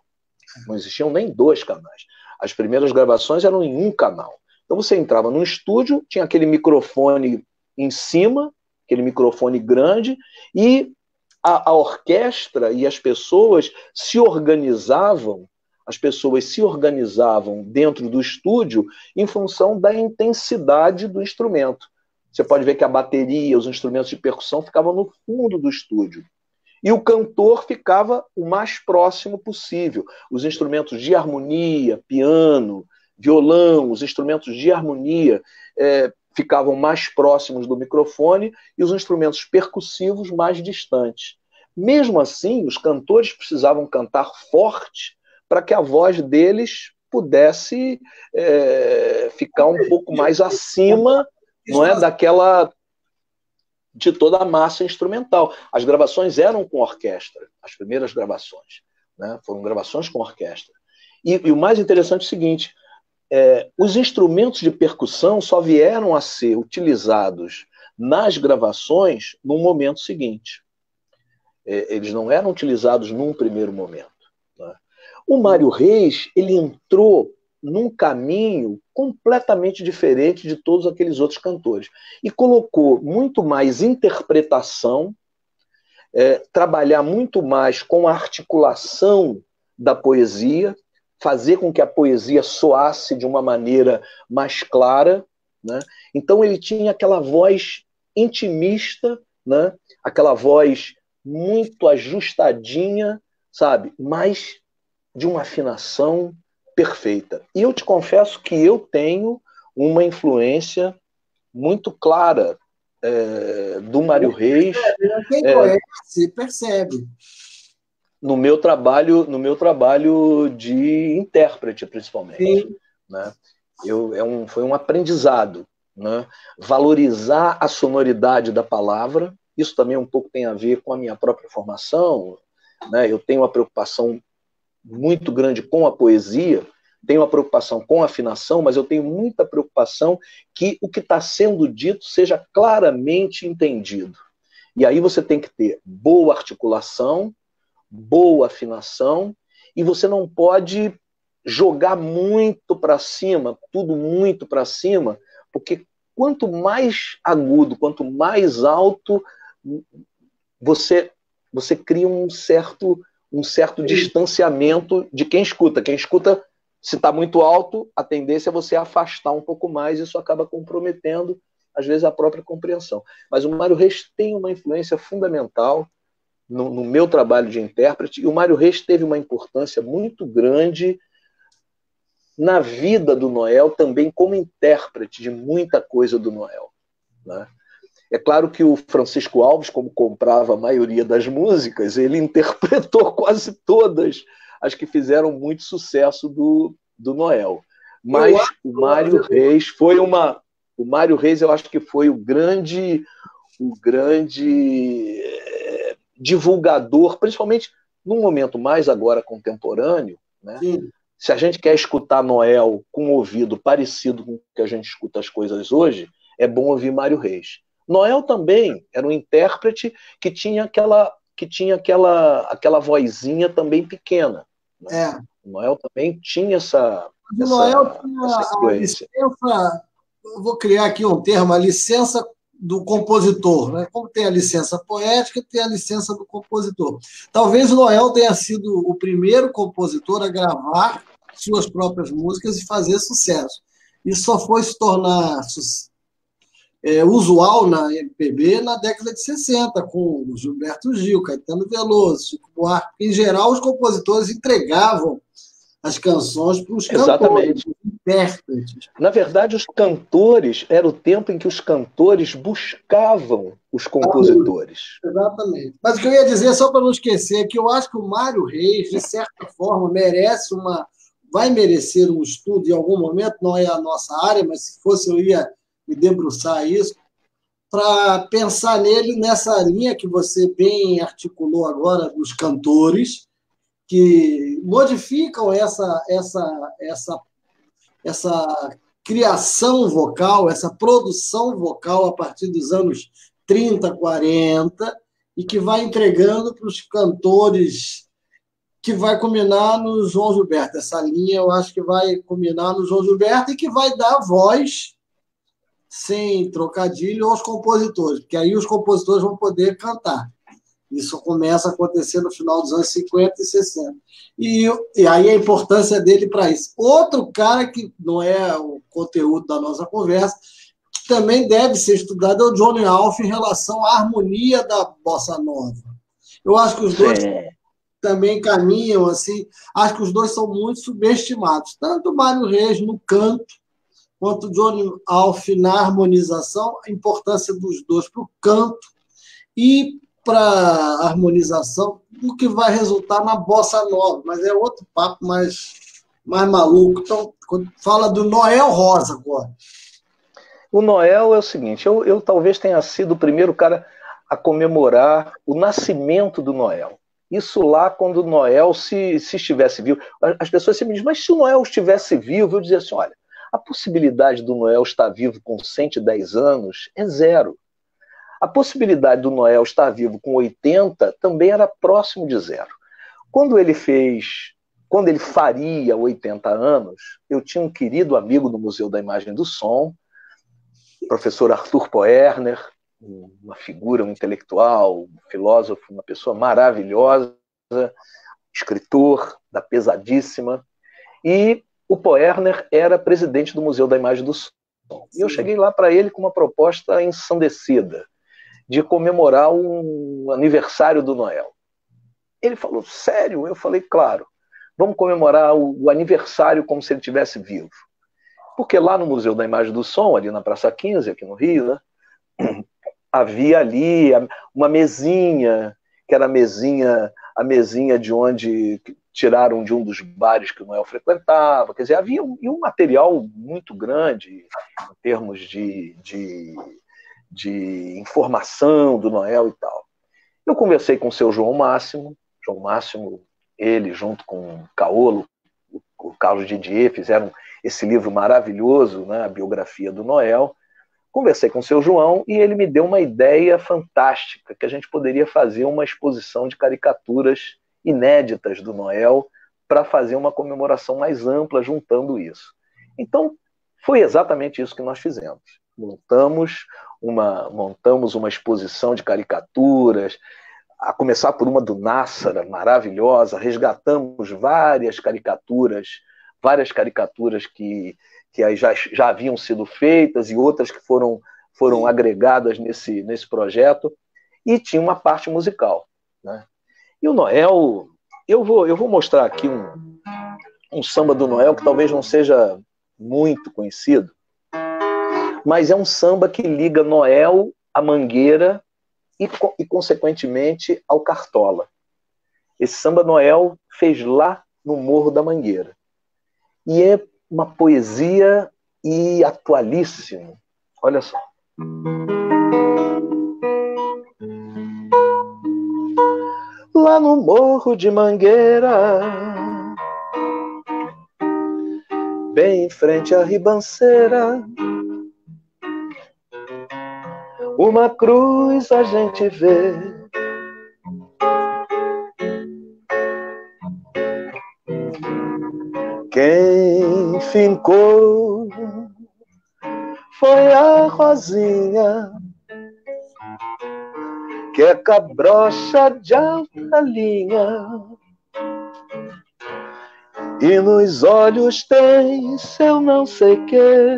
Não existiam nem dois canais. As primeiras gravações eram em um canal. Então você entrava num estúdio, tinha aquele microfone em cima, aquele microfone grande, e a orquestra e as pessoas se organizavam dentro do estúdio em função da intensidade do instrumento. Você pode ver que a bateria, os instrumentos de percussão ficavam no fundo do estúdio. E o cantor ficava o mais próximo possível. Os instrumentos de harmonia, piano, violão, os instrumentos de harmonia ficavam mais próximos do microfone e os instrumentos percussivos mais distantes. Mesmo assim, os cantores precisavam cantar forte para que a voz deles pudesse ficar um pouco mais acima, não é, de toda a massa instrumental. As gravações eram com orquestra, as primeiras gravações, né, foram gravações com orquestra. E o mais interessante é o seguinte, os instrumentos de percussão só vieram a ser utilizados nas gravações no momento seguinte. Eles não eram utilizados num primeiro momento, né? O Mário Reis, ele entrou num caminho completamente diferente de todos aqueles outros cantores e colocou muito mais interpretação, trabalhar muito mais com a articulação da poesia, fazer com que a poesia soasse de uma maneira mais clara, né? Então ele tinha aquela voz intimista, né? Aquela voz muito ajustadinha, sabe? Mas de uma afinação perfeita. E eu te confesso que eu tenho uma influência muito clara do Mário Reis. Quem conhece, percebe. No meu trabalho de intérprete, principalmente. Sim. Né? Foi um aprendizado. Né? Valorizar a sonoridade da palavra, isso também um pouco tem a ver com a minha própria formação. Né? Eu tenho uma preocupação muito grande com a poesia, tenho uma preocupação com a afinação, mas eu tenho muita preocupação que o que está sendo dito seja claramente entendido. E aí você tem que ter boa articulação, boa afinação, e você não pode jogar muito para cima, tudo muito para cima, porque quanto mais agudo, quanto mais alto, você cria um certo distanciamento de quem escuta. Quem escuta, se está muito alto, a tendência é você afastar um pouco mais, isso acaba comprometendo, às vezes, a própria compreensão. Mas o Mário Reis tem uma influência fundamental no meu trabalho de intérprete, e o Mário Reis teve uma importância muito grande na vida do Noel, também como intérprete de muita coisa do Noel. Né? É claro que o Francisco Alves, como comprava a maioria das músicas, ele interpretou quase todas as que fizeram muito sucesso do Noel. Mas o Mário Reis foi uma... O Mário Reis, eu acho que foi o grande divulgador, principalmente num momento mais agora contemporâneo, né? Se a gente quer escutar Noel com um ouvido parecido com o que a gente escuta as coisas hoje, é bom ouvir Mário Reis. Noel também era um intérprete que tinha aquela vozinha também pequena. Né? O Noel também tinha essa influência. Eu vou criar aqui um termo, a licença do compositor. Né? Como tem a licença poética, tem a licença do compositor. Talvez o Noel tenha sido o primeiro compositor a gravar suas próprias músicas e fazer sucesso. Isso só foi se tornar usual na MPB na década de 60, com o Gilberto Gil, Caetano Veloso, Chico Buarque. Em geral, os compositores entregavam as canções para os cantores, os intérpretes. Na verdade, os cantores, era o tempo em que os cantores buscavam os compositores. Exatamente. Mas o que eu ia dizer, só para não esquecer, é que eu acho que o Mário Reis, de certa forma, vai merecer um estudo em algum momento, não é a nossa área, mas se fosse eu ia me debruçar isso, para pensar nele nessa linha que você bem articulou agora, dos cantores, que modificam essa criação vocal, essa produção vocal a partir dos anos 30, 40, e que vai entregando para os cantores, que vai culminar no João Gilberto. Essa linha eu acho que vai culminar no João Gilberto e que vai dar voz, sem trocadilho, aos compositores, porque aí os compositores vão poder cantar. Isso começa a acontecer no final dos anos 50 e 60. E aí a importância dele para isso. Outro cara que não é o conteúdo da nossa conversa, que também deve ser estudado, é o Johnny Alf em relação à harmonia da bossa nova. Eu acho que os dois também caminham assim. Acho que os dois são muito subestimados. Tanto o Mário Reis no canto, quanto o Johnny Alf na harmonização, a importância dos dois para o canto e para a harmonização, o que vai resultar na bossa nova, mas é outro papo mais maluco. Então, fala do Noel Rosa agora. O Noel é o seguinte, eu talvez tenha sido o primeiro cara a comemorar o nascimento do Noel. Isso lá quando o Noel, se estivesse vivo, as pessoas sempre dizem, mas se o Noel estivesse vivo, eu dizia assim, olha, a possibilidade do Noel estar vivo com 110 anos é zero. A possibilidade do Noel estar vivo com 80 também era próximo de zero. Quando ele faria 80 anos, eu tinha um querido amigo do Museu da Imagem e do Som, professor Arthur Poerner, uma figura, um intelectual, um filósofo, uma pessoa maravilhosa, escritor da pesadíssima, e o Poerner era presidente do Museu da Imagem do Som. E eu cheguei lá para ele com uma proposta ensandecida, de comemorar um aniversário do Noel. Ele falou, sério? Eu falei, claro, vamos comemorar o aniversário como se ele estivesse vivo. Porque lá no Museu da Imagem do Som, ali na Praça 15, aqui no Rio, né, havia ali uma mesinha, que era a mesinha de onde tiraram de um dos bares que o Noel frequentava. Quer dizer, havia um material muito grande em termos de informação do Noel e tal. Eu conversei com o seu João Máximo, ele junto com o Caolo, o Carlos Didier, fizeram esse livro maravilhoso, né, a biografia do Noel. Conversei com o seu João e ele me deu uma ideia fantástica, que a gente poderia fazer uma exposição de caricaturas inéditas do Noel para fazer uma comemoração mais ampla juntando isso. Então, foi exatamente isso que nós fizemos. Montamos uma exposição de caricaturas, a começar por uma do Nassara, maravilhosa, resgatamos várias caricaturas que já haviam sido feitas e outras que foram agregadas nesse projeto, e tinha uma parte musical, né? E o Noel, eu vou mostrar aqui um samba do Noel que talvez não seja muito conhecido, mas é um samba que liga Noel à Mangueira e consequentemente, ao Cartola. Esse samba Noel fez lá no Morro da Mangueira. E é uma poesia e atualíssimo. Olha só. Lá no Morro de Mangueira, bem em frente à ribanceira, uma cruz a gente vê. Quem fincou foi a Rosinha, que é cabrocha de alta linha, e nos olhos tem seu não sei quê.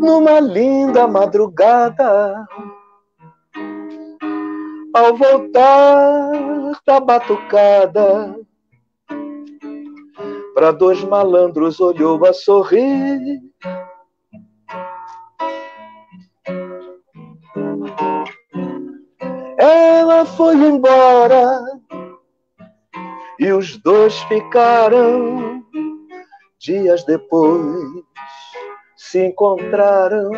Numa linda madrugada, ao voltar da batucada, para dois malandros olhou a sorrir. Ela foi embora e os dois ficaram. Dias depois se encontraram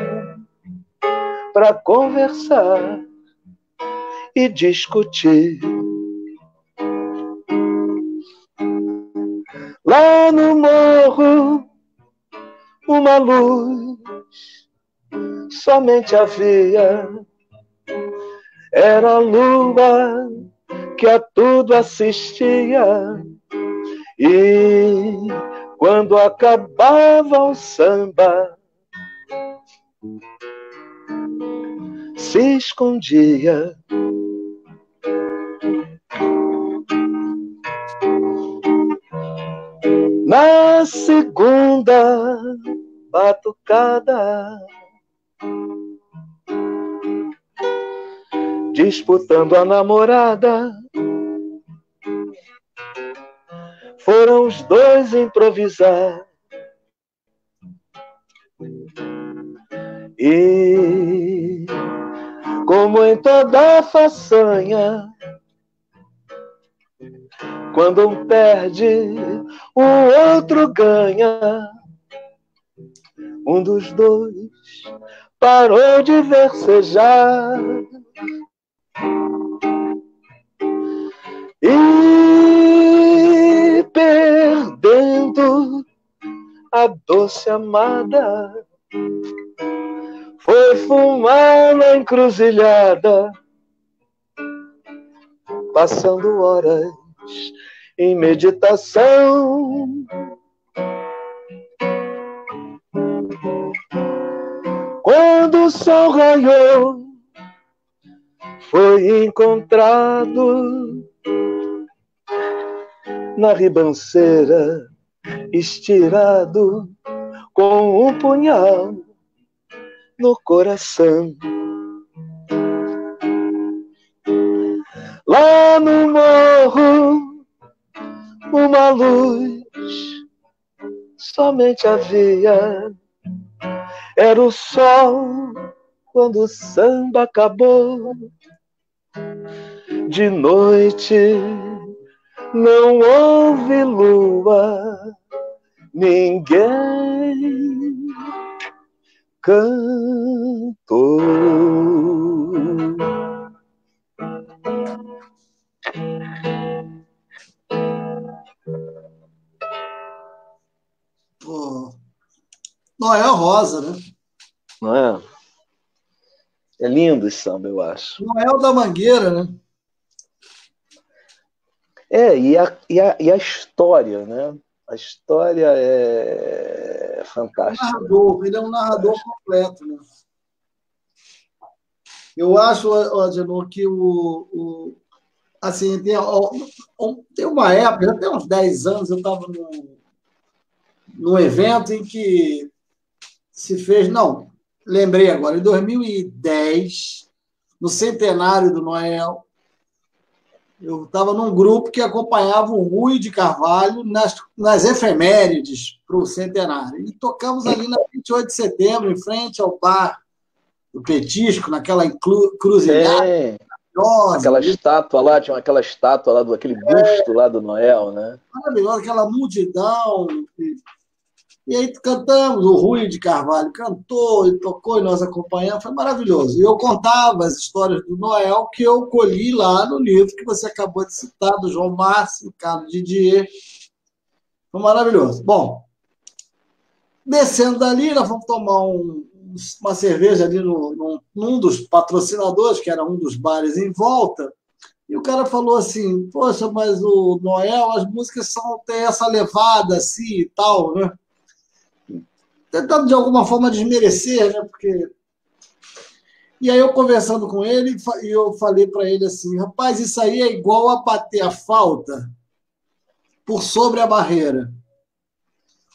para conversar e discutir. Lá no morro, uma luz somente havia. Era a lua que a tudo assistia. E quando acabava o samba, se escondia. Na segunda batucada, disputando a namorada, foram os dois improvisar. E, como em toda façanha, quando um perde, o outro ganha. Um dos dois parou de versejar e, perdendo a doce amada, foi fumar na encruzilhada, passando horas em meditação. sol raiou, foi encontrado na ribanceira, estirado, com um punhal no coração. Lá no morro, uma luz somente havia. Era o sol quando o samba acabou. De noite não houve lua, ninguém cantou. Pô, Noel Rosa, né? Não é? É lindo esse samba, eu acho. Noel da Mangueira, né? E a história, né? A história é fantástica. Narrador, ele é um narrador completo, né? Eu acho, Agenor, que assim, tem uma época, até uns 10 anos, eu estava num evento em que se fez, não, lembrei agora, em 2010, no centenário do Noel, eu estava num grupo que acompanhava o Rui de Carvalho nas efemérides para o centenário. E tocamos ali na 28 de setembro, em frente ao bar do Petisco, naquela encruzilhada. Aquela estátua lá, tinha aquela estátua lá, aquele busto lá do Noel, né? Maravilhosa, aquela multidão. E aí cantamos, o Rui de Carvalho cantou e tocou e nós acompanhamos, foi maravilhoso. E eu contava as histórias do Noel que eu colhi lá no livro que você acabou de citar, do João Márcio, Carlos Didier. Foi maravilhoso. Bom, descendo dali, nós vamos tomar uma cerveja ali num dos patrocinadores, que era um dos bares em volta, e o cara falou assim, poxa, mas o Noel, as músicas têm essa levada assim e tal, né? Tentando de alguma forma desmerecer, né? Porque... E aí eu conversando com ele, e eu falei para ele assim, rapaz, isso aí é igual a bater a falta por sobre a barreira.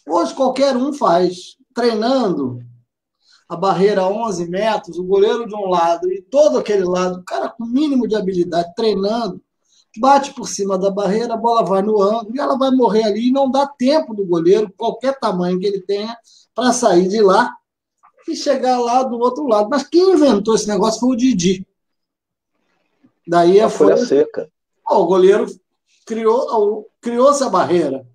Hoje qualquer um faz, treinando a barreira a 11 metros, o goleiro de um lado e todo aquele lado, o cara com mínimo de habilidade, treinando, bate por cima da barreira, a bola vai no ângulo e ela vai morrer ali e não dá tempo do goleiro, qualquer tamanho que ele tenha, para sair de lá e chegar lá do outro lado. Mas quem inventou esse negócio foi o Didi. Daí a folha seca. O goleiro criou-se a barreira.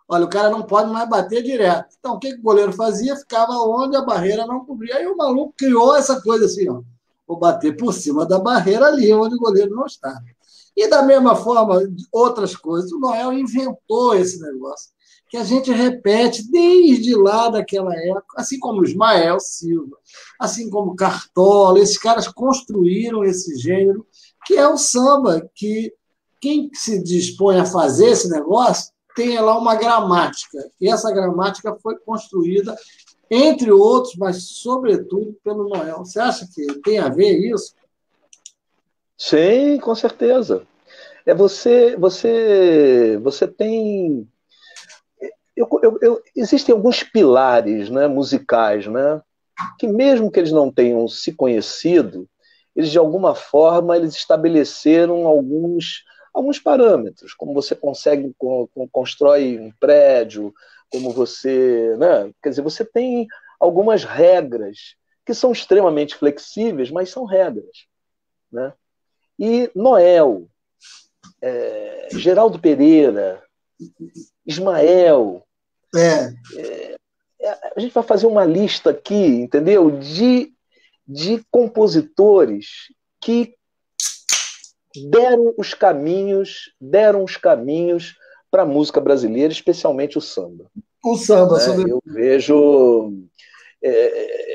Olha, o cara não pode mais bater direto. Então, o que o goleiro fazia? Ficava onde a barreira não cobria. Aí o maluco criou essa coisa assim, ó. Vou bater por cima da barreira ali, onde o goleiro não está. E da mesma forma, outras coisas. O Noel inventou esse negócio, que a gente repete desde lá daquela época, assim como o Ismael Silva, assim como Cartola, esses caras construíram esse gênero, que é o samba, que quem se dispõe a fazer esse negócio tem lá uma gramática, e essa gramática foi construída, entre outros, mas sobretudo pelo Noel. Você acha que tem a ver isso? Sim, com certeza. Você tem... existem alguns pilares, né, musicais, né, que mesmo que eles não tenham se conhecido, eles de alguma forma eles estabeleceram alguns parâmetros, como você constrói um prédio, como você, né, quer dizer, você tem algumas regras que são extremamente flexíveis, mas são regras, né? E Noel, Geraldo Pereira, Ismael, a gente vai fazer uma lista aqui, entendeu? De compositores que deram os caminhos para a música brasileira, especialmente o samba. O samba, né?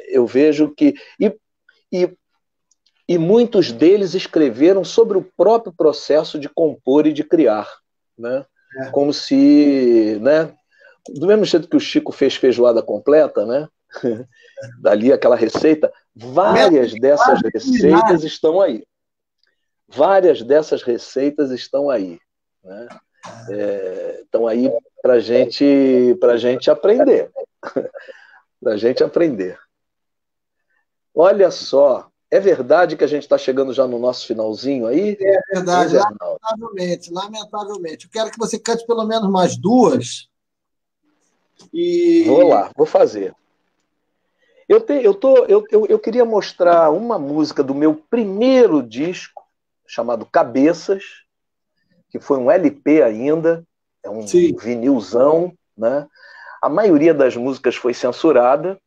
Eu vejo que e muitos deles escreveram sobre o próprio processo de compor e de criar, né? Como se, né? Do mesmo jeito que o Chico fez Feijoada Completa, né? dali aquela receita, várias dessas receitas estão aí. Várias dessas receitas estão aí, né? Estão aí para gente aprender. Para a gente aprender. Olha só, é verdade que a gente está chegando já no nosso finalzinho aí? É verdade, lamentavelmente. Eu quero que você cante pelo menos mais duas. Vou lá, vou fazer. Eu queria mostrar uma música do meu primeiro disco, chamado Cabeças, que foi um LP ainda, é um vinilzão, né? A maioria das músicas foi censurada,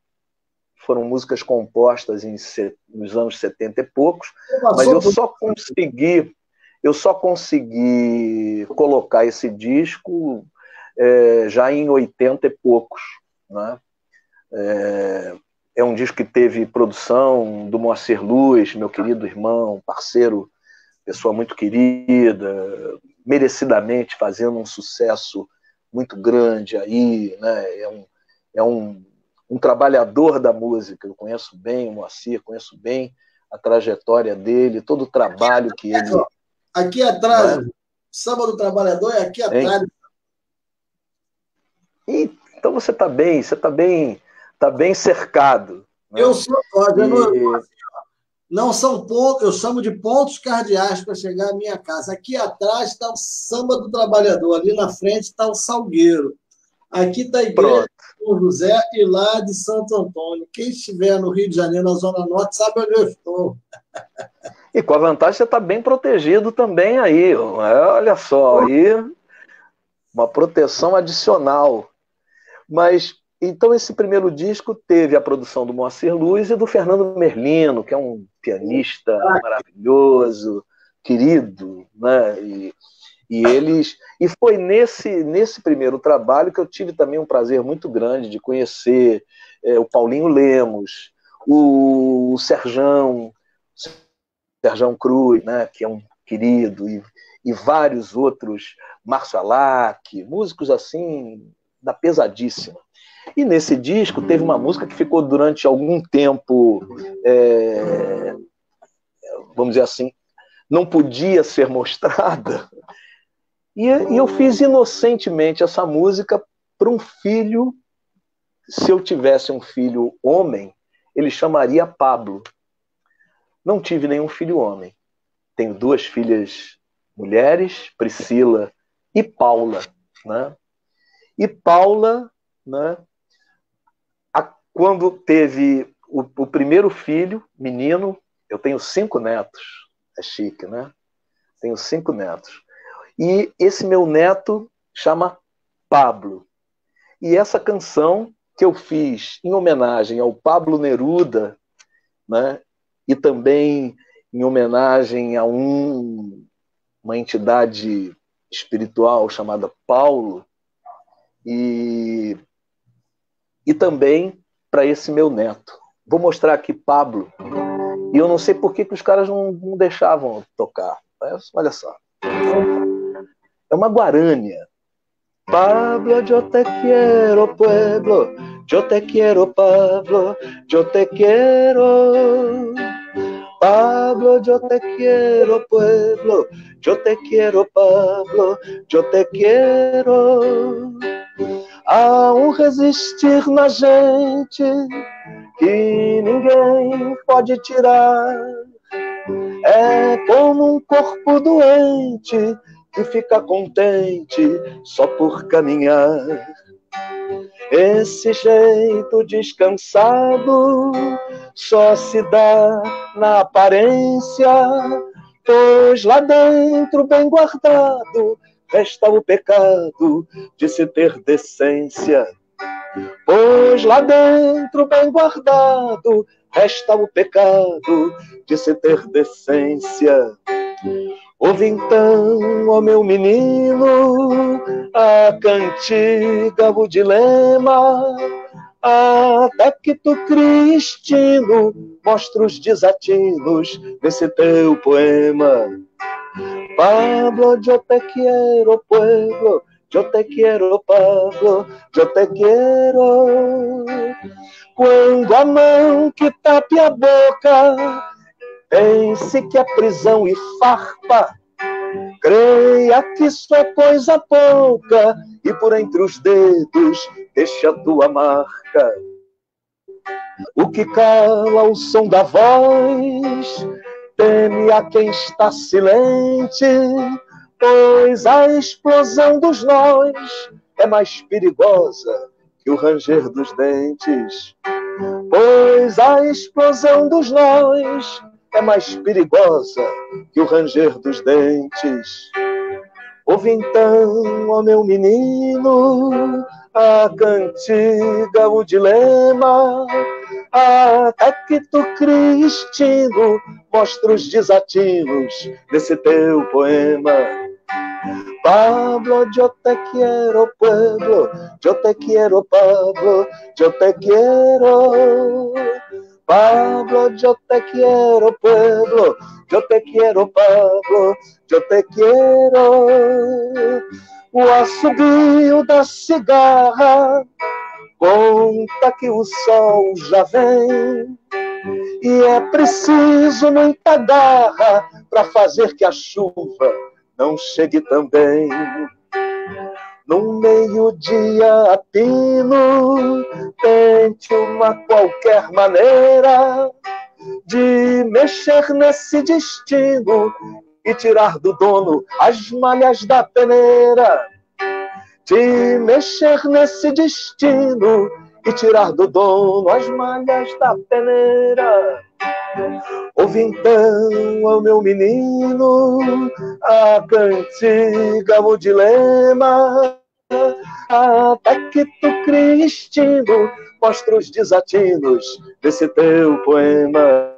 foram músicas compostas nos anos 70 e poucos, mas eu só consegui colocar esse disco já em 80 e poucos, né? É um disco que teve produção do Moacir Luz, meu querido irmão, parceiro, pessoa muito querida, merecidamente fazendo um sucesso muito grande aí, né? É um trabalhador da música. Eu conheço bem o Moacir, conheço bem a trajetória dele, todo o trabalho que ele... Aqui atrás, o Samba do Trabalhador é aqui atrás. Então você está bem, tá bem cercado. Né? Eu sou não são pontos, eu chamo de pontos cardeais para chegar à minha casa. Aqui atrás está o Samba do Trabalhador, ali na frente está o Salgueiro. Aqui está a igreja de São José e lá de Santo Antônio. Quem estiver no Rio de Janeiro, na Zona Norte, sabe onde eu estou. E com a vantagem, você está bem protegido também aí. Olha só, aí uma proteção adicional. Mas, então, esse primeiro disco teve a produção do Moacir Luz e do Fernando Merlino, que é um pianista maravilhoso, querido, né? E foi nesse primeiro trabalho que eu tive também um prazer muito grande de conhecer o Paulinho Lemos, o Serjão Cruz, né, que é um querido, e vários outros, Márcio Alac, músicos assim, da pesadíssima. E nesse disco teve uma música que ficou durante algum tempo, vamos dizer assim, não podia ser mostrada. E eu fiz inocentemente essa música para um filho. Se eu tivesse um filho homem, ele chamaria Pablo. Não tive nenhum filho homem. Tenho duas filhas mulheres, Priscila e Paula. Né? E Paula, né, quando teve o primeiro filho, menino, eu tenho 5 netos. É chique, né? Tenho 5 netos. E esse meu neto chama Pablo. E essa canção que eu fiz em homenagem ao Pablo Neruda, né, e também em homenagem a uma entidade espiritual chamada Paulo, e também para esse meu neto. Vou mostrar aqui Pablo, e eu não sei por que os caras não deixavam tocar. Olha só. É uma guarânia. Pablo, yo te quiero, pueblo, yo te quiero, Pablo, yo te quiero. Pablo, yo te quiero, pueblo, yo te quiero, Pablo, yo te quiero. Há resistir na gente que ninguém pode tirar. É como um corpo doente que fica contente só por caminhar. Esse jeito descansado só se dá na aparência, pois lá dentro, bem guardado, resta o pecado de se ter decência. Pois lá dentro, bem guardado, resta o pecado de se ter decência. Ouve então, ó meu menino, a cantiga, o dilema, até que tu, Cristino, mostra os desatinos desse teu poema. Pablo, yo te quiero, pueblo, yo te quiero, Pablo, yo te quiero. Quando a mão que tape a boca pense que é prisão e farpa, creia que isso é coisa pouca e por entre os dedos deixa a tua marca. O que cala o som da voz teme a quem está silente, pois a explosão dos nós é mais perigosa que o ranger dos dentes. Pois a explosão dos nós é mais perigosa que o ranger dos dentes. Ouve então, ó meu menino, a cantiga, o dilema, até que tu cries instinto, mostra os desatinos desse teu poema. Pablo, yo te quiero, pueblo, yo te quiero, Pablo, yo te quiero. Pablo, yo te quiero, pueblo, yo te quiero, Pablo, yo te quiero. O assobio da cigarra conta que o sol já vem e é preciso muita garra para fazer que a chuva não chegue também. No meio-dia a pino, tente uma qualquer maneira de mexer nesse destino e tirar do dono as malhas da peneira. De mexer nesse destino e tirar do dono as malhas da peneira. Ouve então, ó meu menino, a cantiga, o dilema, até que tu crie instinto, mostra os desatinos desse teu poema.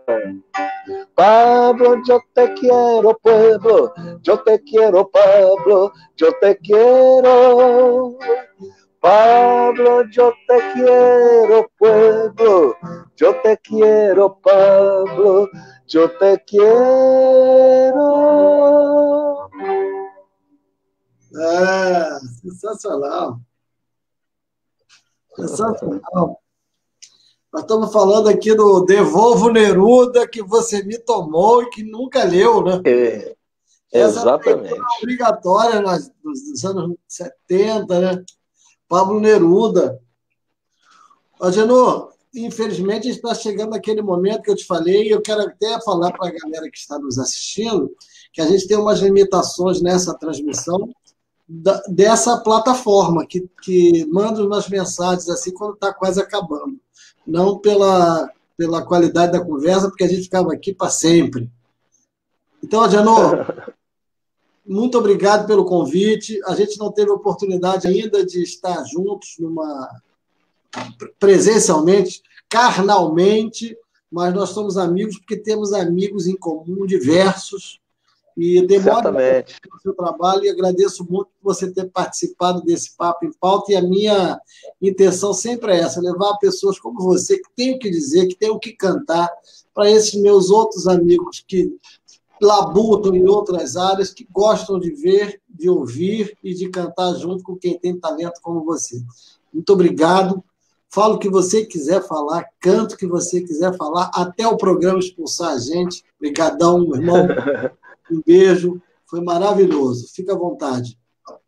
Pablo, yo te quiero, pueblo, yo te quiero, Pablo, yo te quiero. Pablo, yo te quiero, pueblo, yo te quiero, Pablo, yo te quiero. Sensacional. Sensacional. Nós estamos falando aqui do Devolvo Neruda, que você me tomou e que nunca leu, né? Exatamente. Essa é obrigatória nos anos 70, né? Pablo Neruda. Agenor, infelizmente, a gente está chegando naquele momento que eu te falei, e eu quero até falar para a galera que está nos assistindo que a gente tem umas limitações nessa transmissão dessa plataforma, que manda umas mensagens assim quando está quase acabando. Não pela qualidade da conversa, porque a gente ficava aqui para sempre. Então, Agenor, muito obrigado pelo convite. A gente não teve oportunidade ainda de estar juntos presencialmente, carnalmente, mas nós somos amigos porque temos amigos em comum diversos. E demora o seu trabalho e agradeço muito por você ter participado desse Papo em Pauta. E a minha intenção sempre é essa: levar pessoas como você, que têm o que dizer, que têm o que cantar, para esses meus outros amigos que labutam em outras áreas, que gostam de ver, de ouvir e de cantar junto com quem tem talento como você. Muito obrigado. Fala o que você quiser falar, canta o que você quiser falar, até o programa expulsar a gente. Obrigadão, meu irmão. Um beijo. Foi maravilhoso. Fica à vontade.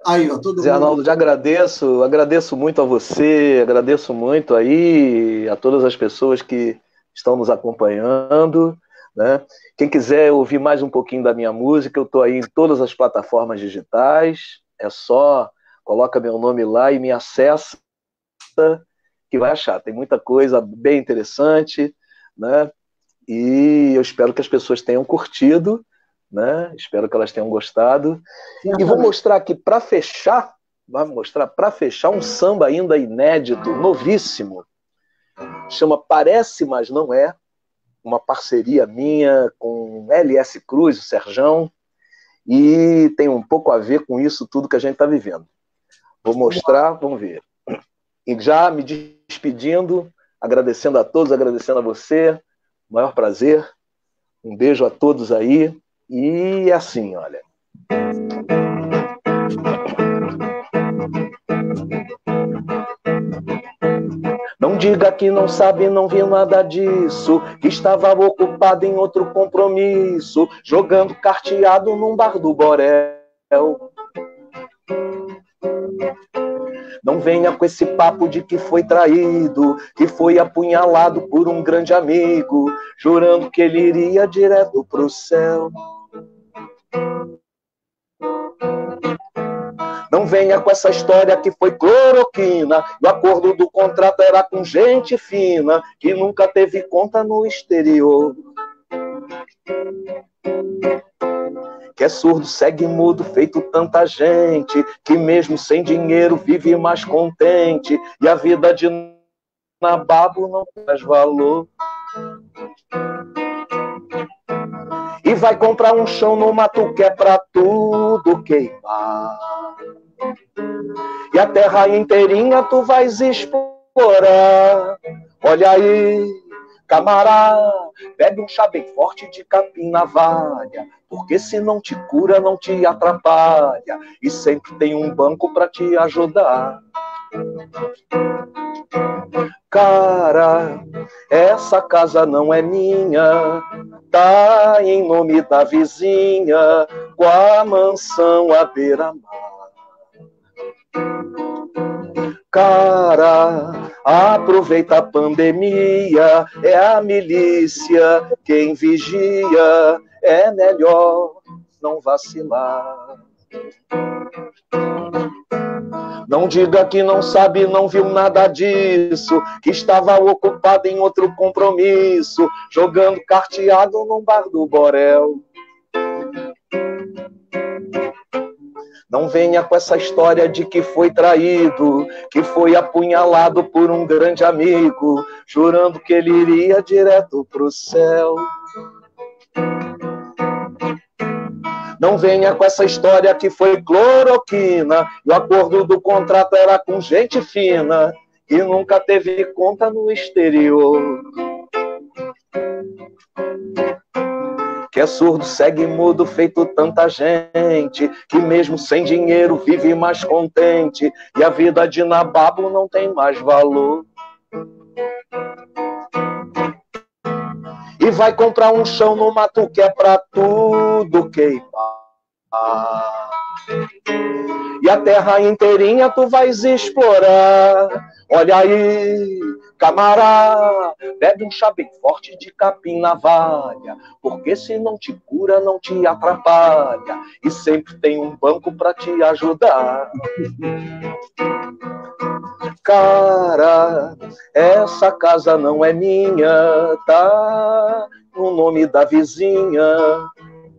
Aí, ó, todo Zé mundo. Arnaldo, agradeço muito a você, agradeço muito aí a todas as pessoas que estão nos acompanhando, né? Quem quiser ouvir mais um pouquinho da minha música, eu estou aí em todas as plataformas digitais, é só coloca meu nome lá e me acessa, que vai achar. Tem muita coisa bem interessante, né? E eu espero que as pessoas tenham curtido, né? Espero que elas tenham gostado. E vou mostrar aqui para fechar, um samba ainda inédito, novíssimo. Chama Parece, Mas Não É, uma parceria minha com LS Cruz, o Serjão, e tem um pouco a ver com isso tudo que a gente está vivendo. Vou mostrar, vamos ver. E já me despedindo, agradecendo a todos, agradecendo a você, maior prazer. Um beijo a todos aí. E assim, olha. Não diga que não sabe, não viu nada disso, que estava ocupado em outro compromisso, jogando carteado num bar do Borel. Não venha com esse papo de que foi traído, que foi apunhalado por um grande amigo, jurando que ele iria direto pro céu. Não venha com essa história que foi cloroquina, o acordo do contrato era com gente fina, que nunca teve conta no exterior. Que é surdo, segue mudo, feito tanta gente, que mesmo sem dinheiro vive mais contente, e a vida de nababo não faz valor. E vai comprar um chão no mato que é pra tudo queimar, e a terra inteirinha tu vais explorar. Olha aí, camarada, bebe um chá bem forte de capim na valha, porque se não te cura, não te atrapalha, e sempre tem um banco pra te ajudar. Cara, essa casa não é minha, tá em nome da vizinha, com a mansão à beira-mar. Cara, aproveita a pandemia, é a milícia quem vigia, é melhor não vacilar. Não diga que não sabe, não viu nada disso, que estava ocupado em outro compromisso, jogando carteado num bar do Borel. Não venha com essa história de que foi traído, que foi apunhalado por um grande amigo, jurando que ele iria direto pro céu. Não venha com essa história que foi cloroquina, o acordo do contrato era com gente fina, que nunca teve conta no exterior. Que é surdo, segue mudo, feito tanta gente, que mesmo sem dinheiro vive mais contente, e a vida de nababo não tem mais valor. E vai comprar um chão no mato que é pra tudo queimar, e a terra inteirinha tu vais explorar. Olha aí, camarada, bebe um chá bem forte de capim na valha, porque se não te cura, não te atrapalha, e sempre tem um banco pra te ajudar. Cara, essa casa não é minha, tá no nome da vizinha,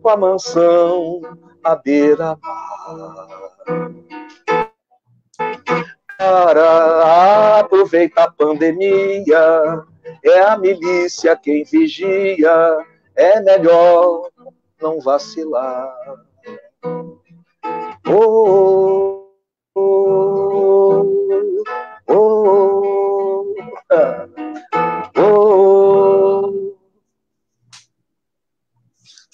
com a mansão à beira-mar. Cara, aproveita a pandemia, é a milícia quem vigia, é melhor não vacilar. Oh, oh, oh, oh, oh.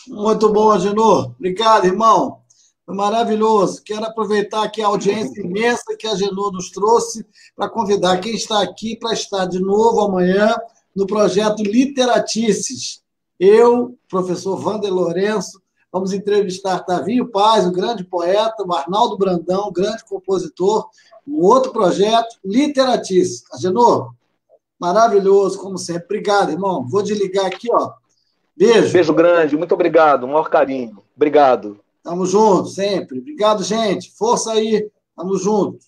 Muito bom, Agenor. Obrigado, irmão. Foi maravilhoso. Quero aproveitar aqui a audiência imensa que a Agenor nos trouxe para convidar quem está aqui para estar de novo amanhã no projeto Literatices. Eu, professor Wander Lourenço, vamos entrevistar Tavinho Paz, o grande poeta, o Arnaldo Brandão, o grande compositor, um outro projeto, Literatices. Agenor, maravilhoso, como sempre. Obrigado, irmão. Vou desligar aqui, ó. Beijo. Beijo grande, muito obrigado, um maior carinho. Obrigado. Tamo junto, sempre. Obrigado, gente. Força aí. Tamo juntos.